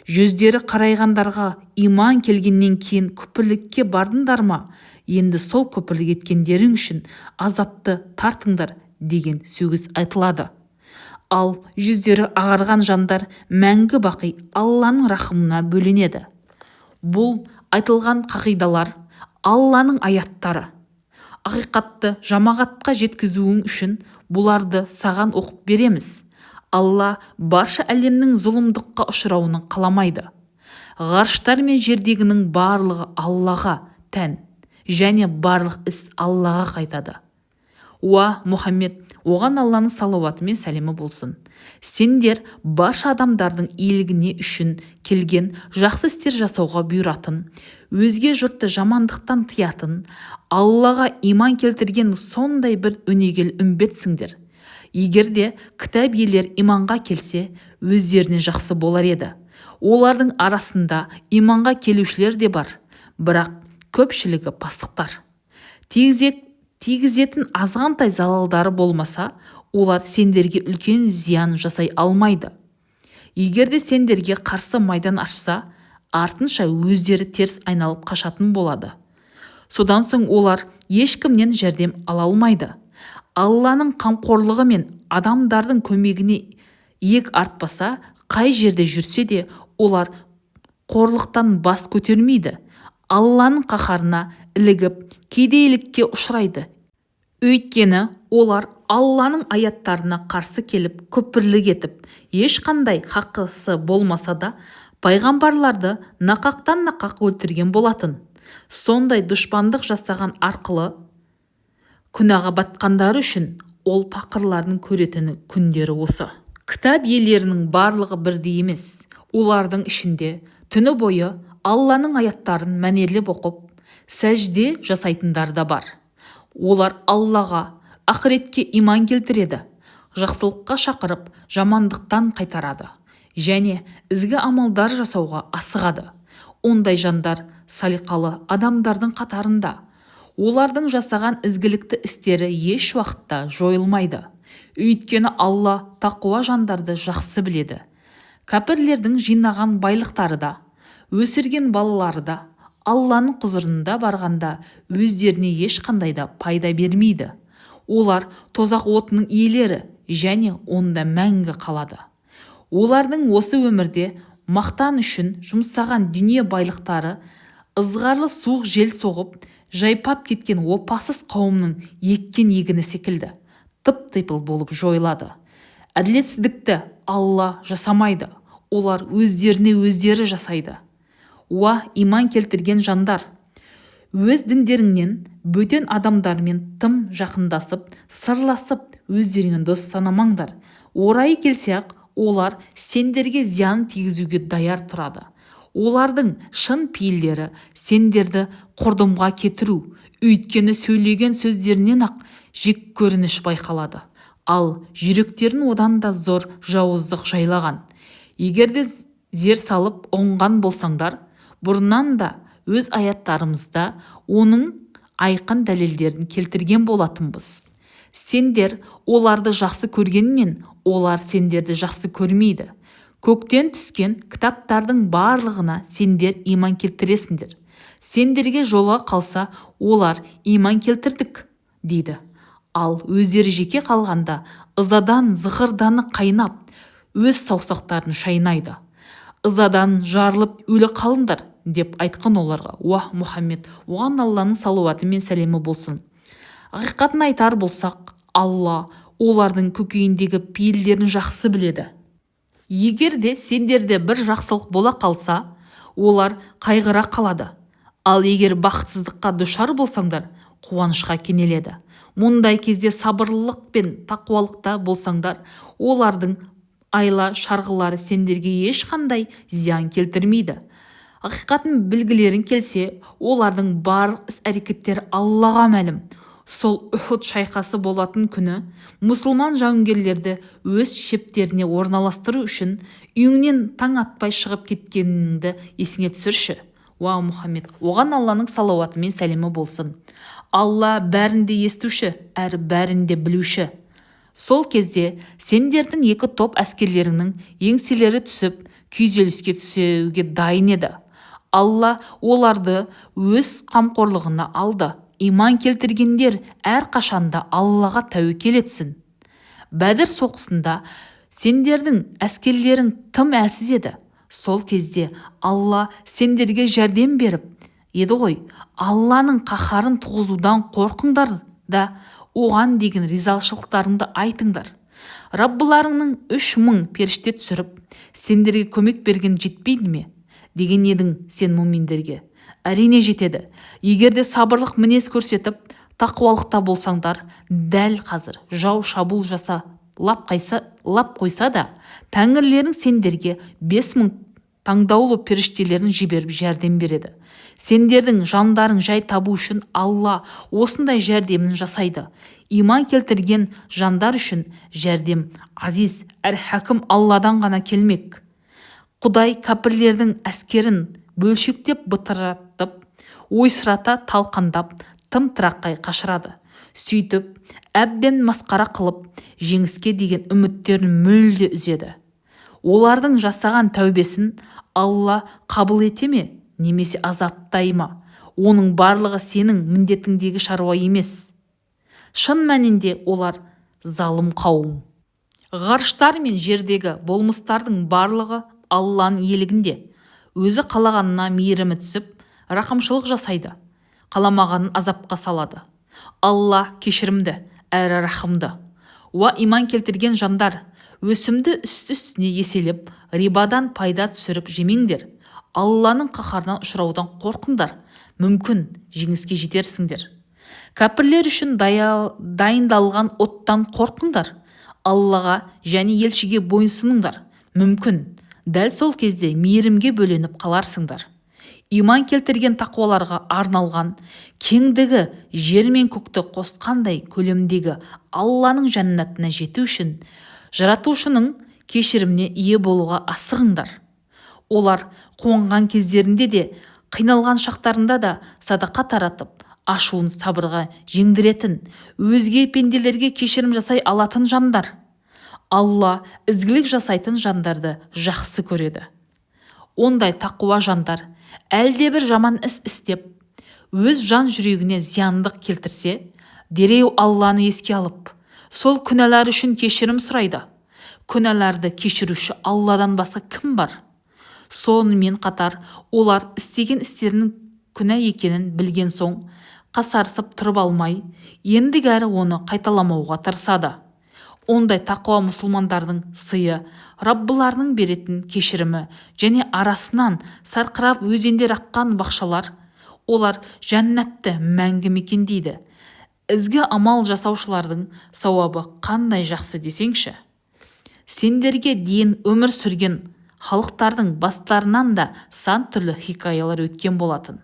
Жүздері қарайғандарға иман келгеннен кейін күпірлікке бардыңдар ма? Енді сол күпірлік еткендерің үшін азапты тартыңдар деген сөз айтылады. Ал жүздері ағарған жандар мәңгі бақи Алланың рахымына бөленеді. Бұл айтылған қағидалар Алланың аяттары. Ақиқатты жамағатқа жеткізуің үшін бұларды саған оқып береміз. Алла барша әлемнің зұлымдыққа ұшырауын қаламайды. Ғарыштар мен жердегінің барлығы Аллаға тән, және барлық іс Аллаға қайтады. Уа Мұхаммед, оған Алланың салауаты мен сәлемі болсын. Сендер барша адамдардың иелігіне үшін келген жақсы істер жасауға бұйыратын, өзге жұртты жамандықтан тыятын, Аллаға иман келтірген сондай бір өнегел үмбетсіңдер. Егер де кітап иелері иманға келсе, өздеріне жақсы болар еді. Олардың арасында иманға келушілер де бар, бірақ көпшілігі пасықтар. Тигізетін азғантай залалдары болмаса, олар сендерге үлкен зиян жасай алмайды. Егер де сендерге қарсы майдан ашса, артынша өздері теріс айналып қашатын болады. Содан соң олар ешкімнен жәрдем ала алмайды. Алланың қамқорлығы мен адамдардың көмегіне иек артпаса, қай жерде жүрсе де, олар қорлықтан бас көтермейді. Алланың қаһарына ілігіп, кедейлікке ұшырайды. Өйткені олар Алланың аяттарына қарсы келіп, күпірлік етіп, ешқандай хақысы болмаса да, пайғамбарларды нақақтан нақақ өлтірген болатын. Сондай дұшпандық жасаған арқылы күнәға батқандары үшін ол пақырлардың көретіні күндері осы. Кітап иелерінің барлығы бірдей емес. Олардың ішінде түні бойы Алланың аяттарын мәнерлеп оқып, сәжде жасайтындар да бар. Олар Аллаға, ақыретке иман келтіреді, жақсылыққа шақырып, жамандықтан қайтарады және ізгі амалдар жасауға асығады. Ондай жандар салиқалы адамдардың қатарында. Олардың жасаған ізгілікті істері еш уақытта жойылмайды. Өйткені Алла тақуа жандарды жақсы біледі. Кәпірлердің жинаған байлықтары да, өсірген балалары да Алланың құзырында барғанда өздеріне ешқандай да пайда бермейді. Олар тозақ отының иелері және онда мәңгі қалады. Олардың осы өмірде мақтан үшін жұмсаған дүние байлықтары ызғарлы суық жел соғып, жайпап кеткен опасыз қауымның еккен егіні секілді тып-типыл болып жойылады. Әділетсіздікті Алла жасамайды, олар өздеріне өздері жасайды. Уа иман келтірген жандар, өз діндеріңнен бөтен адамдармен тым жақындасып, сырласып, өздеріңнен дос санамаңдар. Орайы келсе-ақ, олар сендерге зиян тигізуге даяр тұрады. Олардың шын пейілдері сендерді құрдымға кетіру, өйткені сөйлеген сөздерінен ақ жек көрініш байқалады. Ал жүректерін одан да зор жауыздық жайлаған. Егер де зер салып оңған болсаңдар, бұрыннан да өз аяттарымызда оның айқын дәлелдерін келтірген болатынбыз. Сендер оларды жақсы көргенмен, олар сендерді жақсы көрмейді. Көктен түскен кітаптардың барлығына сендер иман келтіресіңдер. Сендерге жолға қалса, олар иман келтірдік, дейді. Ал өздері жеке қалғанда ызадан зығырданы қайнап, өз саусақтарын шайнайды. Ызадан жарылып өлі қалыңдар, деп айтқан оларға. Уа Мұхаммед, оған Алланың салауаты мен сәлемі болсын. Ақиқатын айтар болсақ, Алла олардың көкейіндегі пейілдерін жақсы біледі. Егер де сендерде бір жақсылық бола қалса, олар қайғыра қалады. Ал егер бақытсыздыққа душар болсаңдар, қуанышқа кенеледі. Мұндай кезде сабырлылық пен тақуалықта болсаңдар, олардың айла шарғылары сендерге ешқандай зиян келтірмейді. Ақиқатын білгілерін келсе, олардың барлық іс-әрекеттері Аллаға мәлім. Сол Ухуд шайқасы болатын күні мұсылман жауынгерлерді өз шептеріне орналастыру үшін үйіңнен таң атпай шығып кеткеніңді есіңе түсірші. Уа Мұхаммед, оған Алланың салауаты мен сәлемі болсын. Алла бәрінде естуші, әрі бәрінде білуші. Сол кезде сендердің екі топ әскерлерінің еңселері түсіп, күйзеліске түсуге дайын еді. Алла оларды өз қамқорлығына алды. Иман келтіргендер әр қашанда Аллаға тәуекел етсін. Бәдір соғысында сендердің әскерлерің тым әлсіз еді. Сол кезде Алла сендерге жәрдем беріп еді ғой. Алланың қаһарын туғызудан қорқыңдар да оған деген ризашылықтарыңды айтыңдар. Раббыларыңның 3000 періште түсіріп, сендерге көмек берген жетпейді ме? Деген едің сен муминдерге. Әрине жетеді. Егерде сабырлық мінез көрсетіп, тақуалықта болсаңдар, дәл қазір жау шабуыл жаса лап қойса да, тәңірлерің сендерге 5000 таңдаулы періштелерін жіберіп жәрдем береді. Сендердің жандарың жай табу үшін Алла осындай жәрдемін жасайды. Иман келтірген жандар үшін жәрдем азиз әр-хәкім Алладан ғана келмек. Құдай кәпірлердің әскерін бөлшектеп бытыратып, ойсырата талқандап, тым-тырақай қашырады. Сөйтіп, әбден масқара қылып, жеңіске деген үміттерін мүлде үзеді. Олардың жасаған тәубесін Алла қабыл ете ме, немесе азаптай ма? Оның барлығы сенің міндетіңдегі шаруа емес. Шын мәнінде олар залым қауым. Ғарыштар мен жердегі болмыстардың барлығы Алланың иелігінде. Өзі қалағанына мейірімі түсіп, рақымшылық жасайды. Қаламағанын азапқа салады. Алла кешірімді, әрі рахымды. Уа иман келтірген жандар, өсімді үсті-үстіне еселеп, рибадан пайда түсіріп жемеңдер. Алланың қаһарынан ұшыраудан қорқыңдар. Мүмкін жеңіске жетерсіңдер. Кәпірлер үшін дайындалған оттан қорқыңдар. Аллаға және елшіге бойынсыныңдар. Мүмкін дәл сол кезде мейірімге бөленіп қаларсыңдар. Иман келтірген тақуаларға арналған кеңдігі жер мен көкті қосқандай көлемдегі Алланың жәннатына жету үшін жаратушының кешіріміне ие болуға асығыңдар. Олар қуанған кездерінде де, қиналған шақтарында да садақа таратып, ашуын сабырға жеңдіретін, өзге пенделерге кешірім жасай алатын жандар. Алла ізгілік жасайтын жандарды жақсы көреді. Ондай тақуа жандар әлде бір жаман іс істеп, өз жан жүрегіне зияндық келтірсе, дереу Алланы еске алып, сол күнәлар үшін кешірім сұрайды. Күнәларды кешіруші Алладан басқа кім бар? Сонымен қатар олар істеген істерінің күнә екенін білген соң, қасарысып тұрып алмай, ендігәрі оны қайталамауға тырысады. Ондай тақуа мұсылмандардың сыйы, Раббыларының беретін кешірімі және арасынан сарқырап өзендер аққан бақшалар, олар жәннатты мәңгі мекендейді. Ізгі амал жасаушылардың сауабы қандай жақсы десеңші. Сендерге дейін өмір сүрген халықтардың бастарынан да сан түрлі хикаялар өткен болатын.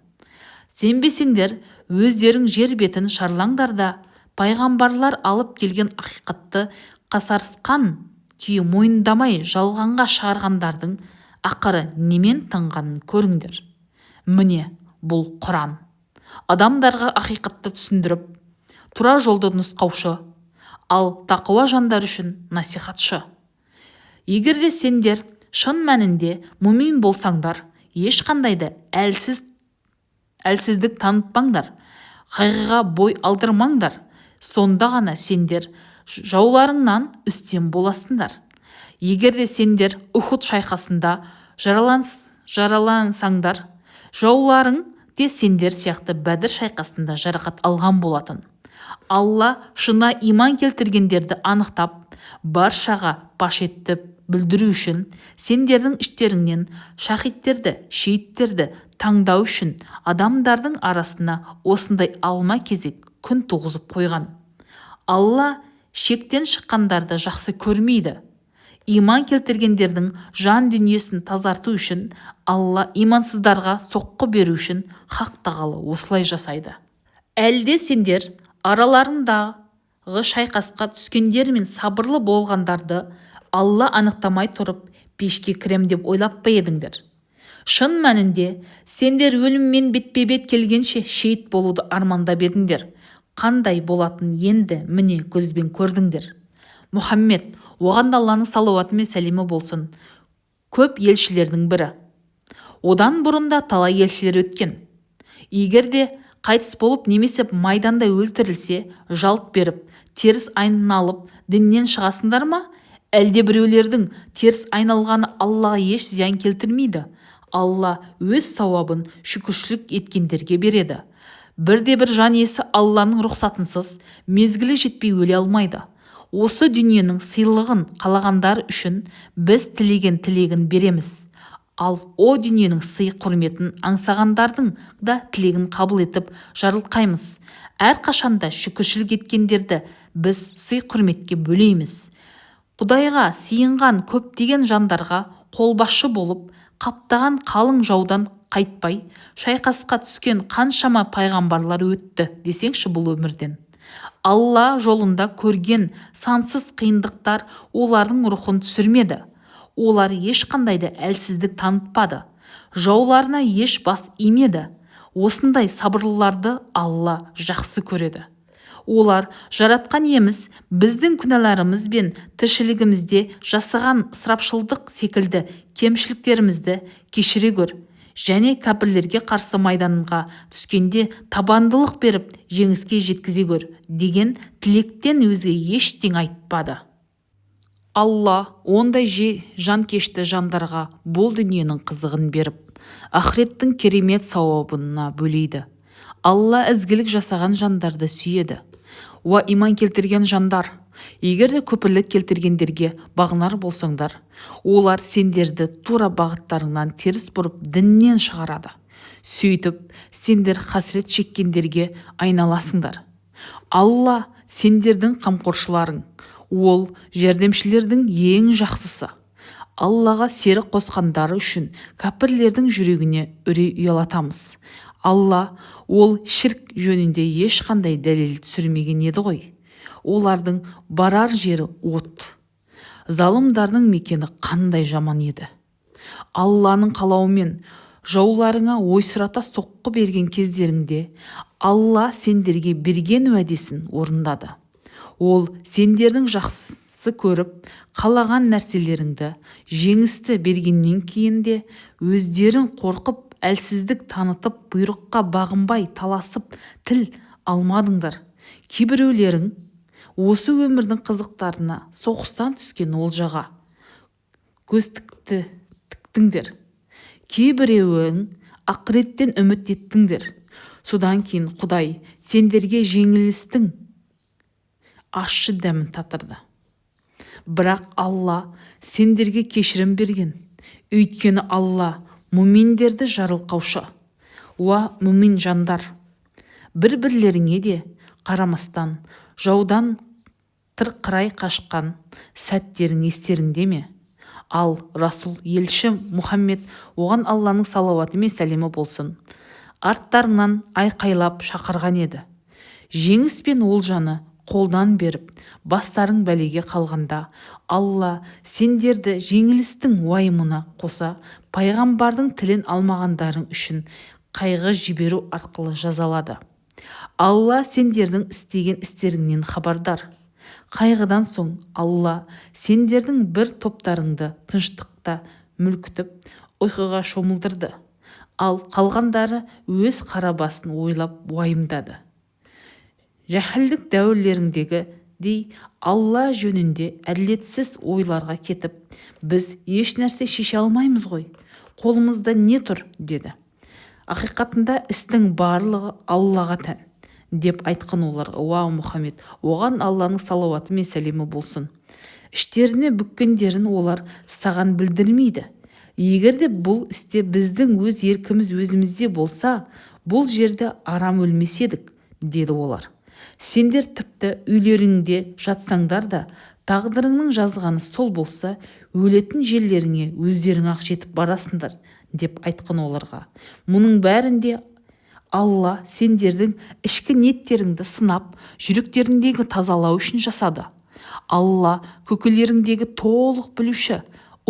Сенбесеңдер, өздерің жер бетін шарлаңдар да, пайғамбарлар алып келген ақиқатты қасарысқан күйі мойындамай жалғанға шығарғандардың ақыры немен тынғанын көріңдер. Міне, бұл Құран. Адамдарға ақиқатты түсіндіріп, тура жолды нұсқаушы, ал тақуа жандар үшін насихатшы. Егерде сендер шын мәнінде мумин болсаңдар, ешқандай да әлсіздік танытпаңдар, қайғыға бой алдырмаңдар. Сонда ғана сендер жауларыңнан үстем боласыңдар. Егерде сендер Ухуд шайқасында жаралансаңдар, Жауларың де сендер сияқты Бәдір шайқасында жарақат алған болатын. Алла шына иман келтіргендерді анықтап, баршаға паш етіп білдіру үшін сендердің іштеріңнен шахидтерді, шейіттерді таңдау үшін адамдардың арасына осындай алма-кезек күн туғызып қойған. Алла шектен шыққандарды жақсы көрмейді. Иман келтіргендердің жан дүниесін тазарту үшін Алла имансыздарға соққы беру үшін Хақ Тағала осылай жасайды. Әлде сендер араларындағы шайқасқа түскендер мен сабырлы болғандарды Алла анықтамай тұрып пешке кірем деп ойлап па едіңдер? Шын мәнінде сендер өліммен бетпе-бет келгенше шейіт болуды армандап едіңдер. Қандай болатын енді міне көзбен көрдіңдер. Мұхаммед, оған Алланың салауаты мен сәлемі болсын, көп елшілердің бірі. Одан бұрында талай елшілер өткен. Егер де қайтыс болып немесе майданда өлтірілсе, жалт беріп, теріс айналып діннен шығасыңдар ма? Әлде біреулердің теріс айналғаны Аллаға еш зиян келтірмейді. Алла өз сауабын шүкіршілік еткендерге береді. Бірде-бір жан иесі Алланың рұқсатынсыз мезгілі жетпей өле алмайды. Осы дүниенің сыйлығын қалағандар үшін біз тілеген тілегін береміз. Ал о дүниенің сый құрметін аңсағандардың да тілегін қабыл етіп жарылқаймыз. Әрқашанда шүкіршілік еткендерді біз сый құрметке бөлейміз. Құдайға сиынған көптеген жандарға қолбасшы болып, қаптаған қалың жаудан қайтпай, шайқасқа түскен қаншама пайғамбарлар өтті десеңші бұл өмірден. Алла жолында көрген сансыз қиындықтар олардың рухын түсірмеді. Олар ешқандай да әлсіздік танытпады. Жауларына еш бас имеді. Осындай сабырлыларды Алла жақсы көреді. Олар жаратқан иеміз біздің күнәларымыз бен тіршілігімізде жасаған ысырапшылдық секілді кемшіліктерімізді кешіре көр, және кәпірлерге қарсы майданға түскенде табандылық беріп жеңіске жеткізе көр деген тілектен өзге ештеңе айтпады. Алла ондай жанкешті жандарға бұл дүниенің қызығын беріп, ақыреттің керемет сауабына бөлейді. Алла ізгілік жасаған жандарды сүйеді. Уа иман келтірген жандар, егер де күпірлік келтіргендерге бағынар болсаңдар, олар сендерді тура бағыттарыңнан теріс бұрып діннен шығарады. Сөйтіп, сендер қасірет шеккендерге айналасыңдар. Алла сендердің қамқоршыларың, ол жәрдемшілердің ең жақсысы. Аллаға серік қосқандары үшін кәпірлердің жүрегіне үрей ұялатамыз. Алла ол шірк жөнінде ешқандай дәлел түсірмеген еді ғой. Олардың барар жері от. Залымдардың мекені қандай жаман еді. Алланың қалауымен жауларыңа ойсырата соққы берген кездеріңде Алла сендерге берген уәдесін орындады. Ол сендердің жақсы көріп қалаған нәрселеріңді жеңісті бергеннен кейін де өздерін қорқып әлсіздік танытып бұйрыққа бағынбай таласып тіл алмадыңдар. Кейбіреулерің осы өмірдің қызықтарына соғыстан түскен олжаға көз тіктіңдер. Кейбіреуің ақыреттен үміт еттіңдер. Содан кейін Құдай сендерге жеңілістің ащы дәмін татырды. Бірақ Алла сендерге кешірім берген. Өйткені Алла мүминдерді жарылқаушы. Уа мүмин жандар, бір-бірлеріңе де қарамастан жаудан тырқырай қашқан сәттерің естеріңде ме? Ал Расул елші Мұхаммед, оған Алланың салауаты мен сәлемі болсын, арттарыңнан айқайлап шақырған еді. Жеңіс пен олжаны қолдан беріп, бастарың бәлеге қалғанда, Алла сендерді жеңілістің уайымына қоса пайғамбардың тілін алмағандарың үшін қайғы жіберу арқылы жазалады. Алла сендердің істеген істеріңнен хабардар. Қайғыдан соң Алла сендердің бір топтарыңды тыныштықта мүлкітіп, ұйқыға шомылдырды. Ал қалғандары өз қара басын ойлап уайымдады. Жәһілдік дәуірлеріңдегі дей Алла жөнінде әділетсіз ойларға кетіп, біз еш нәрсе шеше алмаймыз ғой, қолымызда не тұр, деді. Ақиқатында істің барлығы Аллаға тән деп айтқан оларға. Уа Мұхаммед, оған Алланың салауаты мен сәлемі болсын. Іштеріне бүккендерін олар саған білдірмейді. Егер де бұл істе біздің өз еркіміз өзімізде болса, бұл жерде арам өлмес едік, деді олар. Сендер тіпті үйлеріңде жатсаңдар да, тағдырыңның жазғаны сол болса, өлетін жерлеріңе өздерің ақ жетіп барасыңдар, деп айтқан оларға. Мұның бәрінде Алла сендердің ішкі ниеттеріңді сынап, жүректеріңдегі тазалау үшін жасады. Алла көкелеріңдегі толық білуші.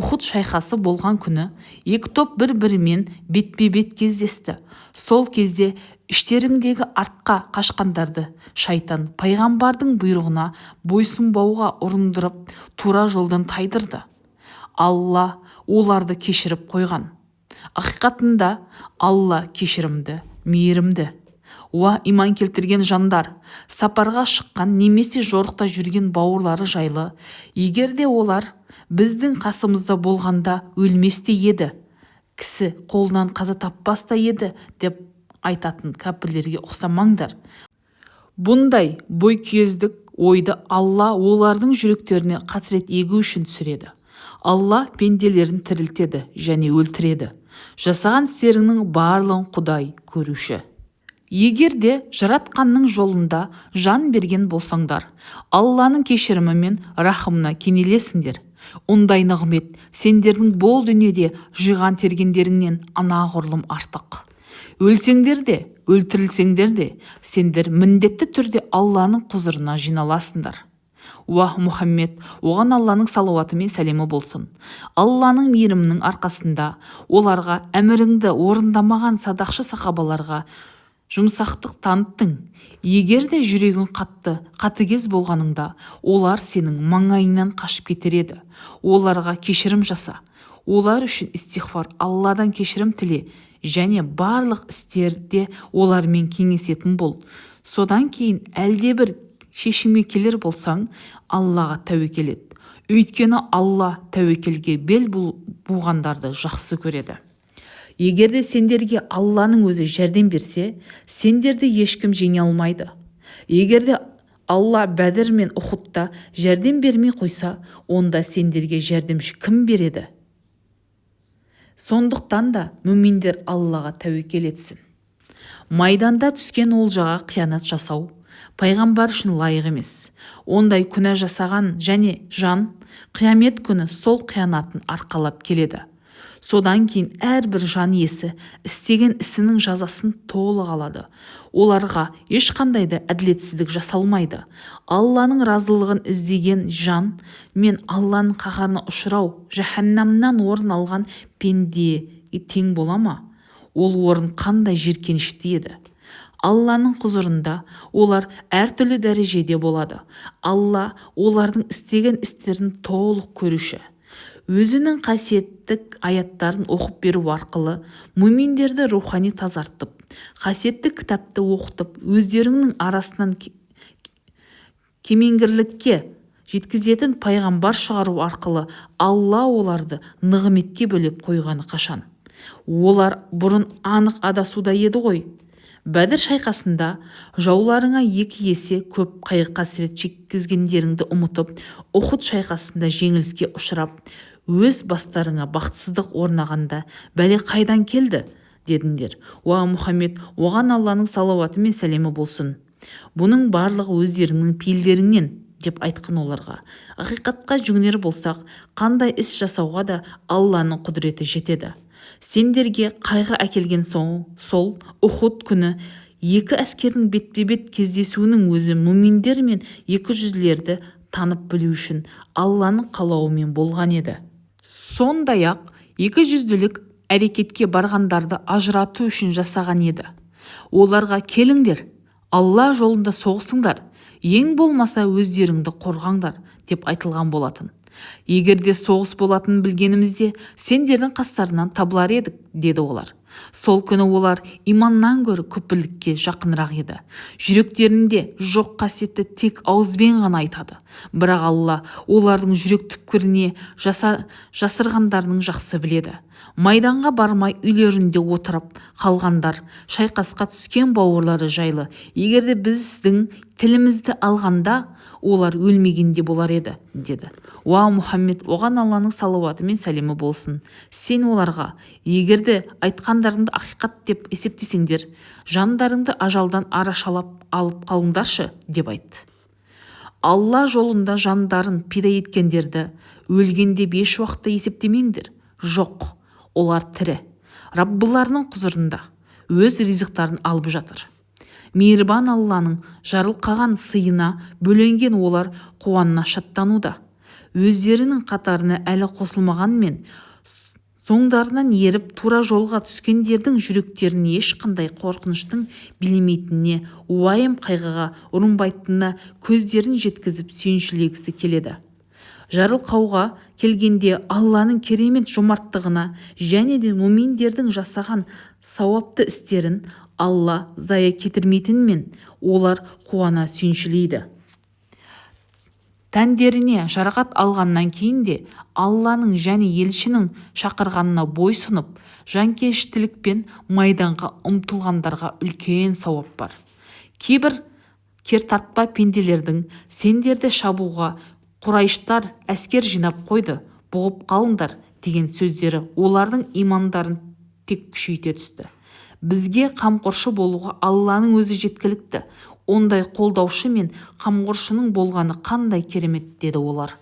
Ухуд шайқасы болған күні екі топ бір-бірімен бетпе-бет кездесті. Сол кезде іштеріңдегі артқа қашқандарды шайтан пайғамбардың бұйрығына бойсұнбауға ұрындырып, тура жолдан тайдырды. Алла оларды кешіріп қойған. Ақиқатында Алла кешірімді, мейірімді. Уа иман келтірген жандар, сапарға шыққан немесе жорықта жүрген бауырлары жайлы, егер де олар біздің қасымызда болғанда өлместе еді, кісі қолынан қаза таппаста еді деп айтатын кәпірлерге ұқсамаңдар. Бұндай бойкүйездік ойды Алла олардың жүректеріне қасірет егу үшін түсіреді. Алла пенделерін тірілтеді және өлтіреді. Жасаған істеріңнің барлығын Құдай көруші. Егер де жаратқанның жолында жан берген болсаңдар, Алланың кешірімі мен рахымына кенелесіңдер. Ондай нығмет сендердің бұл дүниеде жиған тергендеріңнен анағұрлым артық. Өлсеңдер де, өлтірілсеңдер де, сендер міндетті түрде Алланың құзырына жиналасыңдар. Уа Мұхаммед, оған Алланың салауаты мен сәлемі болсын. Алланың мейірімінің арқасында оларға әміріңді орындамаған садақшы сахабаларға жұмсақтық таныттың. Егер де жүрегің қатыгез болғаныңда, олар сенің маңайыңнан қашып кетер еді. Оларға кешірім жаса. Олар үшін истихфар, Алладан кешірім тіле және барлық істерде олармен кеңесетін бол. Содан кейін әлдебір шешімге келер болсаң, Аллаға тәуекел ет. Өйткені Алла тәуекелге бел буғандарды жақсы көреді. Егер де сендерге Алланың өзі жәрдем берсе, сендерді ешкім жеңе алмайды. Егер де Алла Бәдір мен Ухудта жәрдем бермей қойса, онда сендерге жәрдемші кім береді? Сондықтан да мүминдер Аллаға тәуекел етсін. Майданда түскен олжаға қиянат жасау пайғамбар үшін лайық емес. Ондай күнә жасаған және жан қиямет күні сол қиянатын арқалап келеді. Содан кейін әрбір жан иесі істеген ісінің жазасын толық алады. Оларға ешқандай да әділетсіздік жасалмайды. Алланың разылығын іздеген жан мен Алланың қаһарына ұшырау жаһаннамнан орын алған пендеге тең бола ма? Ол орын қандай жиіркенішті еді. Алланың құзырында олар әртүрлі дәрежеде болады. Алла олардың істеген істерін толық көруші. Өзінің қасиеттік аяттарын оқып беру арқылы мүминдерді рухани тазартып, қасиетті кітапты оқытып, өздерінің арасынан кемеңгерлікке жеткізетін пайғамбар шығару арқылы Алла оларды нығметке бөлеп қойғаны қашан. Олар бұрын анық адасуда еді ғой. Бәдір шайқасында жауларыңа 2 есе көп қайғы-қасірет шеккізгендеріңді ұмытып, Ухуд шайқасында жеңіліске ұшырап, өз бастарыңа бақытсыздық орнағанда бәле қайдан келді, дедіңдер. Уа Мұхаммед, оған Алланың салауаты мен сәлемі болсын. Бұның барлығы өздеріңнің пейілдеріңнен, деп айтқан оларға. Ақиқатқа жүгінер болсақ, қандай іс жасауға да Алланың құдіреті жетеді. Сендерге қайғы әкелген сол Ухуд күні 2 әскердің бетпе-бет кездесуінің өзі мүминдер мен 200-лерді танып білу үшін Алланың қалауымен болған еді. Сондай-ақ 200-лік әрекетке барғандарды ажырату үшін жасаған еді. Оларға келіңдер, Алла жолында соғысыңдар, ең болмаса өздеріңді қорғаңдар, деп айтылған болатын. Егер де соғыс болатынын білгенімізде, сендердің қастарынан табылар едік, деді олар. Сол күні олар иманнан гөрі күпірлікке жақынырақ еді. Жүректерінде жоқ қасиетті тек ауызбен ғана айтады. Бірақ Алла олардың жүрек түпкіріне жасырғандарының жақсы біледі. Майданға бармай үйлерінде отырып қалғандар, шайқасқа түскен бауырлары жайлы егерде біздің тілімізді алғанда олар өлмегенде болар еді, деді. Уа Мұхаммед, оған Алланың салауаты мен сәлемі болсын. Сен оларға, егерде айтқандарыңды ақиқат деп есептесеңдер, жандарыңды ажалдан арашалап алып қалыңдаршы, деп айтты. Алла жолында жандарын пида еткендерді өлгенде 5 уақытта есептемеңдер. Жоқ, олар тірі, Раббыларының құзырында өз ризықтарын алып жатыр. Мейірбан Алланың жарылқаған сыйына бөленген олар қуанына шаттануда. Өздерінің қатарына әлі қосылмағанмен соңдарынан еріп тура жолға түскендердің жүректерін ешқандай қорқыныштың билемейтініне, уайым қайғыға ұрынбайтынына көздерін жеткізіп сүйіншілегісі келеді. Жарылқауға келгенде Алланың керемет жомарттығына және де муминдердің жасаған сауапты істерін Алла зая кетірмейтінмен олар қуана сүйіншілейді. Тәндеріне жарақат алғаннан кейін де Алланың және елшінің шақырғанына бойсұнып, жанкештілікпен майданға ұмтылғандарға үлкен сауап бар. Кейбір кертартпа пенделердің сендерді шабуға Құрайыштар әскер жинап қойды, бұғып қалыңдар деген сөздері олардың имандарын тек күшейте түсті. Бізге қамқоршы болуға Алланың өзі жеткілікті. Ондай қолдаушы мен қамқоршының болғаны қандай керемет, деді олар.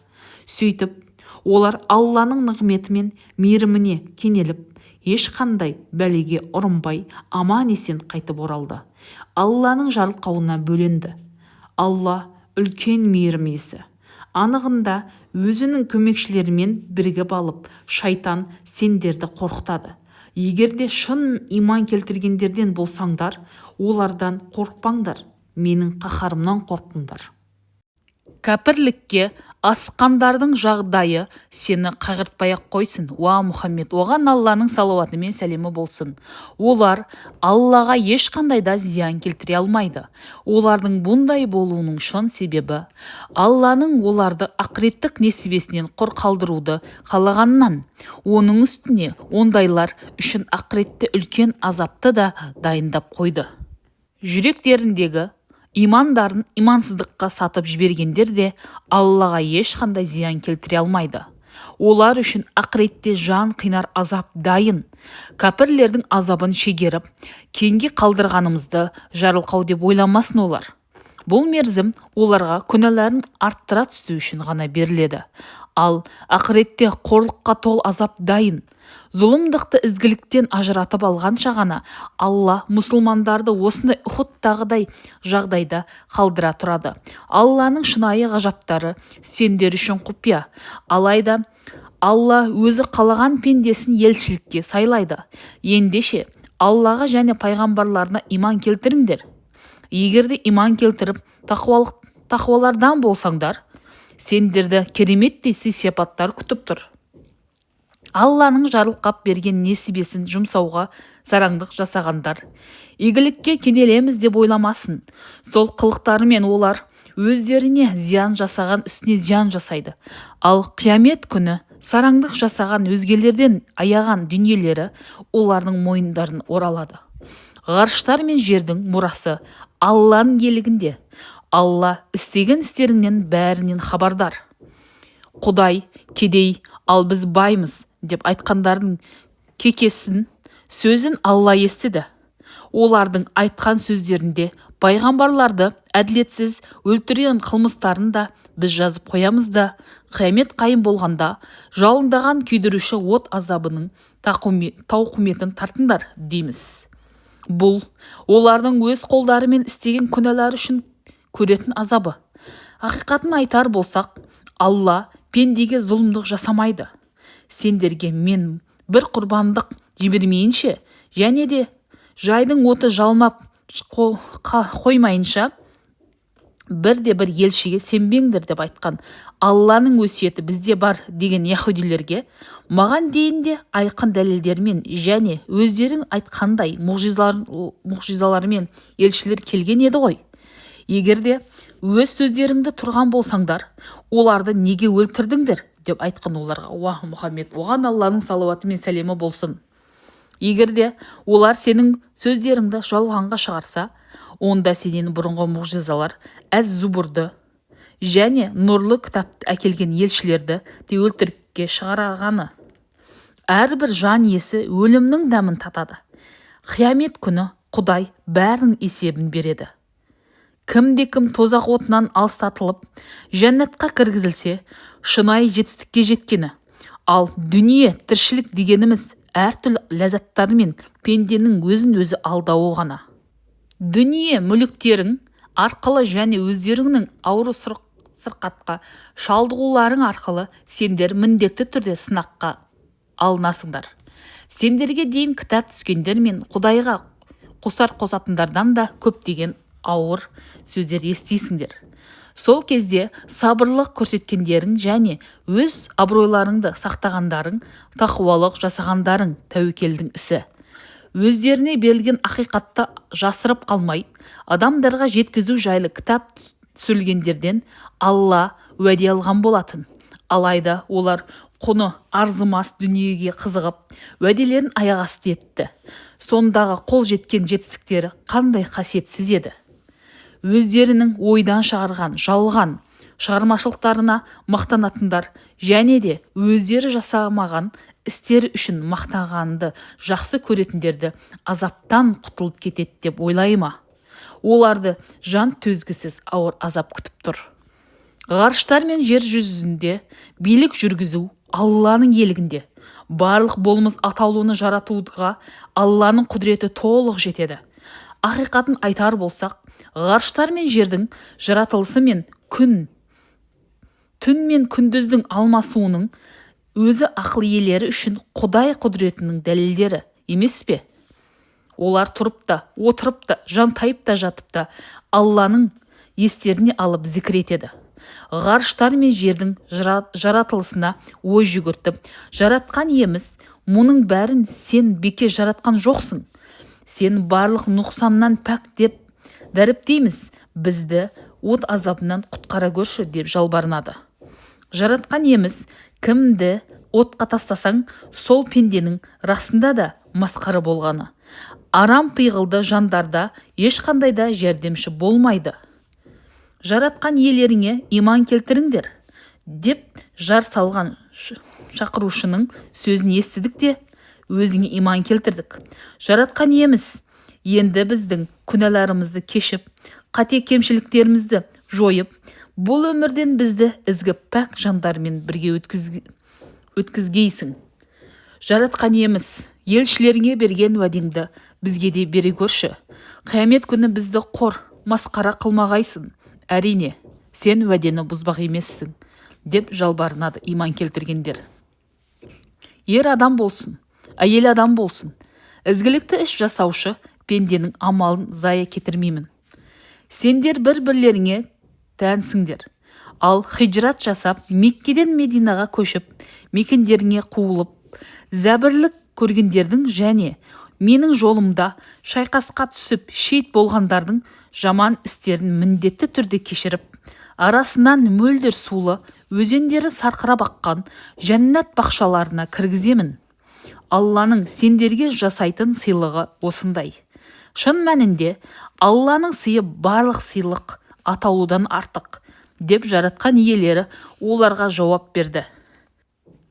Сөйтіп, олар Алланың нығметі мен мейіріміне кенеліп, ешқандай бәлеге ұрынбай, аман-есен қайтып оралды. Алланың жарылқауына бөленді. Алла үлкен мейірім иесі. Анығында өзінің көмекшілерімен бірігіп алып, шайтан сендерді қорқытады. Егерде шын иман келтіргендерден болсаңдар, олардан қорықпаңдар, менің қаһарымнан қорқыңдар. Кәпірлікке асқандардың жағдайы сені қайғыртпай-ақ қойсын. Уа Мұхаммед, оған Алланың салауаты мен сәлемі болсын. Олар Аллаға ешқандай да зиян келтіре алмайды. Олардың бұндай болуының шын себебі Алланың оларды ақыреттік несібесінен құр қалдыруды қалағаннан. Оның үстіне ондайлар үшін ақыретте үлкен азапты да дайындап қойды. Жүректеріндегі имандарын имансыздыққа сатып жібергендер де Аллаға ешқандай зиян келтіре алмайды. Олар үшін ақыретте жан қинар азап дайын. Кәпірлердің азабын шегеріп, кейінге қалдырғанымызды жарылқау деп ойламасын олар. Бұл мерзім оларға күнәларын арттыра түсу үшін ғана беріледі. Ал ақыретте қорлыққа тол азап дайын. Зұлымдықты ізгіліктен ажыратып алғанша ғана Алла мұсылмандарды осындай Ухудтағыдай жағдайда қалдыра тұрады. Алланың шынайы ғажаптары сендер үшін құпия. Алайда Алла өзі қалаған пендесін елшілікке сайлайды. Ендеше Аллаға және пайғамбарларына иман келтіріңдер. Егерде иман келтіріп тақуалардан болсаңдар, сендерді кереметтей сый-сияпаттар күтіп тұр. Алланың жарылқап берген несібесін жұмсауға сараңдық жасағандар игілікке кенелеміз деп ойламасын. Сол қылықтарымен олар өздеріне зиян жасаған үстіне зиян жасайды. Ал қиямет күні сараңдық жасаған өзгелерден аяған дүниелері олардың мойындарын оралады. Ғарыштар мен жердің мұрасы Алланың иелігінде. Алла істеген істеріңнен бәрінен хабардар. Құдай кедей, ал біз баймыз деп айтқандардың кекесін сөзін Алла естіді. Олардың айтқан сөздерінде пайғамбарларды әділетсіз өлтірген қылмыстарын да біз жазып қоямыз да, қиямет қайым болғанда жалындаған күйдіруші от азабының тауқыметін тартыңдар дейміз. Бұл олардың өз қолдарымен істеген күнәлары үшін көретін азабы. Ақиқатын айтар болсақ, Алла пендеге зұлымдық жасамайды. Сендерге мен бір құрбандық жібермейінше, және де жайдың оты жалмап қоймайынша бірде-бір елшіге сенбеңдер деп айтқан Алланың өсиеті бізде бар деген яһудилерге маған дейін де айқын дәлелдермен және өздерің айтқандай мұғжизалармен елшілер келген еді ғой. Егер де өз сөздеріңді тұрған болсаңдар, оларды неге өлтірдіңдер деп айтқан оларға. Уа Мұхаммед, оған Алланың салауаты мен сәлемі болсын. Егер де олар сенің сөздеріңді жалғанға шығарса, онда сенен бұрынғы мұғжизалар әз-Зубурды және нұрлы кітапты әкелген елшілерді де өлтірікке шығарғаны. Әрбір жан иесі өлімнің дәмін татады. Қиямет күні Құдай бәрінің есебін береді. Кімде-кім тозақ отынан алыстатылып, жәннатқа кіргізілсе, шынайы жетістікке жеткені. Ал дүние, тіршілік дегеніміз әртүрлі ләззаттармен пенденің өзін-өзі алдауы ғана. Дүние мүліктерің арқылы және өздеріңнің ауру сырқатқа шалдығуларың арқылы сендер міндетті түрде сынаққа алынасыңдар. Сендерге дейін кітап түскендер мен Құдайға қосар қосатындардан да көптеген ауыр сөздер естисіңдер. Сол кезде сабырлық көрсеткендерің және өз абыройларыңды сақтағандарың, тақуалық жасағандарың тәуекелдің ісі. Өздеріне берілген ақиқатты жасырып қалмай, адамдарға жеткізу жайлы кітап түсірілгендерден Алла уәде алған болатын. Алайда олар құны арзымас дүниеге қызығып, уәделерін аяқ асты етті. Сондағы қол жеткен жетістіктері қандай қасиетсіз еді. Өздерінің ойдан шығарған жалған шығармашылықтарына мақтанатындар және де өздері жасамаған істері үшін мақтағанды жақсы көретіндерді азаптан құтылып кетеді деп ойлай ма? Оларды жан төзгісіз ауыр азап күтіп тұр. Ғарыштар мен жер жүзінде билік жүргізу Алланың елігінде. Барлық болмыс атаулыны жаратуға Алланың құдіреті толық жетеді. Ақиқатын айтар болсақ, ғарыштар мен жердің жаратылысы мен түн мен күндіздің алмасуының өзі ақыл иелері үшін Құдай құдіретінің дәлелдері емес пе? Олар тұрып та, отырып та, жантайып та жатып та Алланың естеріне алып зікір етеді. Ғарыштар мен жердің жаратылысына ой жүгіртіп, жаратқан иеміз, мұның бәрін сен бекер жаратқан жоқсың. Сен барлық нұқсаннан пәк деп дәріптейміз, бізді от азабынан құтқара көрші деп жалбарынады. Жаратқан иеміз, кімді отқа тастасаң, сол пенденің расында да масқара болғаны. Арам пиғылды жандарда ешқандай да жәрдемші болмайды. Жаратқан иелеріңе иман келтіріңдер деп жар салған шақырушының сөзін естідік те өзіңе иман келтірдік. Жаратқан иеміз, енді біздің күнәларымызды кешіп, қате кемшіліктерімізді жойып, бұл өмірден бізді ізгі пәк жандармен бірге өткізгейсің. Жаратқан иеміз, елшілеріңе берген уәдеңді бізге де бере көрші. Қиямет күні бізді қор, масқара қылмағайсың. Әрине, сен уәдені бұзбақ емессің, деп жалбарынады иман келтіргендер. Ер адам болсын, әйел адам болсын, ізгілікті іс жасаушы пенденің амалын зая кетірмеймін. Сендер бір-бірлеріңе тәнсіңдер. Ал хиджрат жасап, Меккеден Мединаға көшіп, мекендеріңе қуылып, зәбірлік көргендердің және менің жолымда шайқасқа түсіп шейіт болғандардың жаман істерін міндетті түрде кешіріп, арасынан мөлдір сулы өзендері сарқырап аққан жәннат бақшаларына кіргіземін. Алланың сендерге жасайтын сыйлығы осындай. Шын мәнінде Алланың сыйы барлық сыйлық атаулыдан артық, деп жаратқан иелері оларға жауап берді.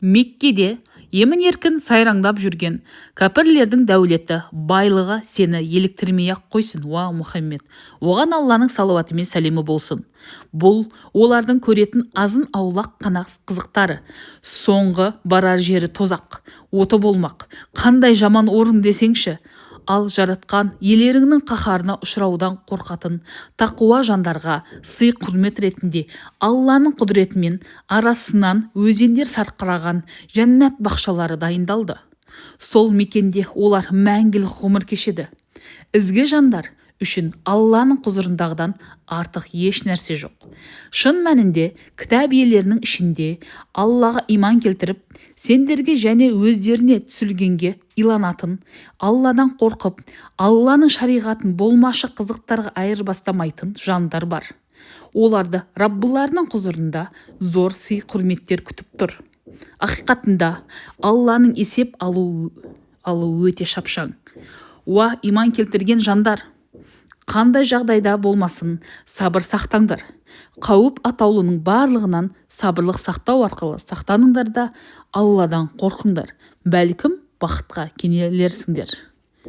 Меккеде емін-еркін сайраңдап жүрген кәпірлердің дәулеті, байлығы сені еліктірмей-ақ қойсын, уа Мұхаммед. Оған Алланың салауаты мен сәлемі болсын. Бұл олардың көретін азын аулақ қана қызықтары. Соңғы барар жері тозақ, оты болмақ. Қандай жаман орын десеңші. Ал жаратқан иелеріңнің қаһарына ұшыраудан қорқатын тақуа жандарға сый құрмет ретінде Алланың құдіретімен арасынан өзендер сарқыраған жәннат бақшалары дайындалды. Сол мекенде олар мәңгілік ғұмыр кешеді. Ізгі жандар үшін Алланың құзырындағыдан артық еш нәрсе жоқ. Шын мәнінде кітап иелерінің ішінде Аллаға иман келтіріп, сендерге және өздеріне түсілгенге иланатын, Алладан қорқып, Алланың шариғатын болмашы қызықтарға айырбастамайтын жандар бар. Оларды Раббыларының құзырында зор сый құрметтер күтіп тұр. Ақиқатында Алланың есеп алуы өте шапшаң. Уа иман келтірген жандар! Қандай жағдайда болмасын, сабыр сақтаңдар. Қауіп атаулының барлығынан сабырлық сақтау арқылы сақтаныңдар да Алладан қорқыңдар. Бәлкім бақытқа кенелерсіңдер.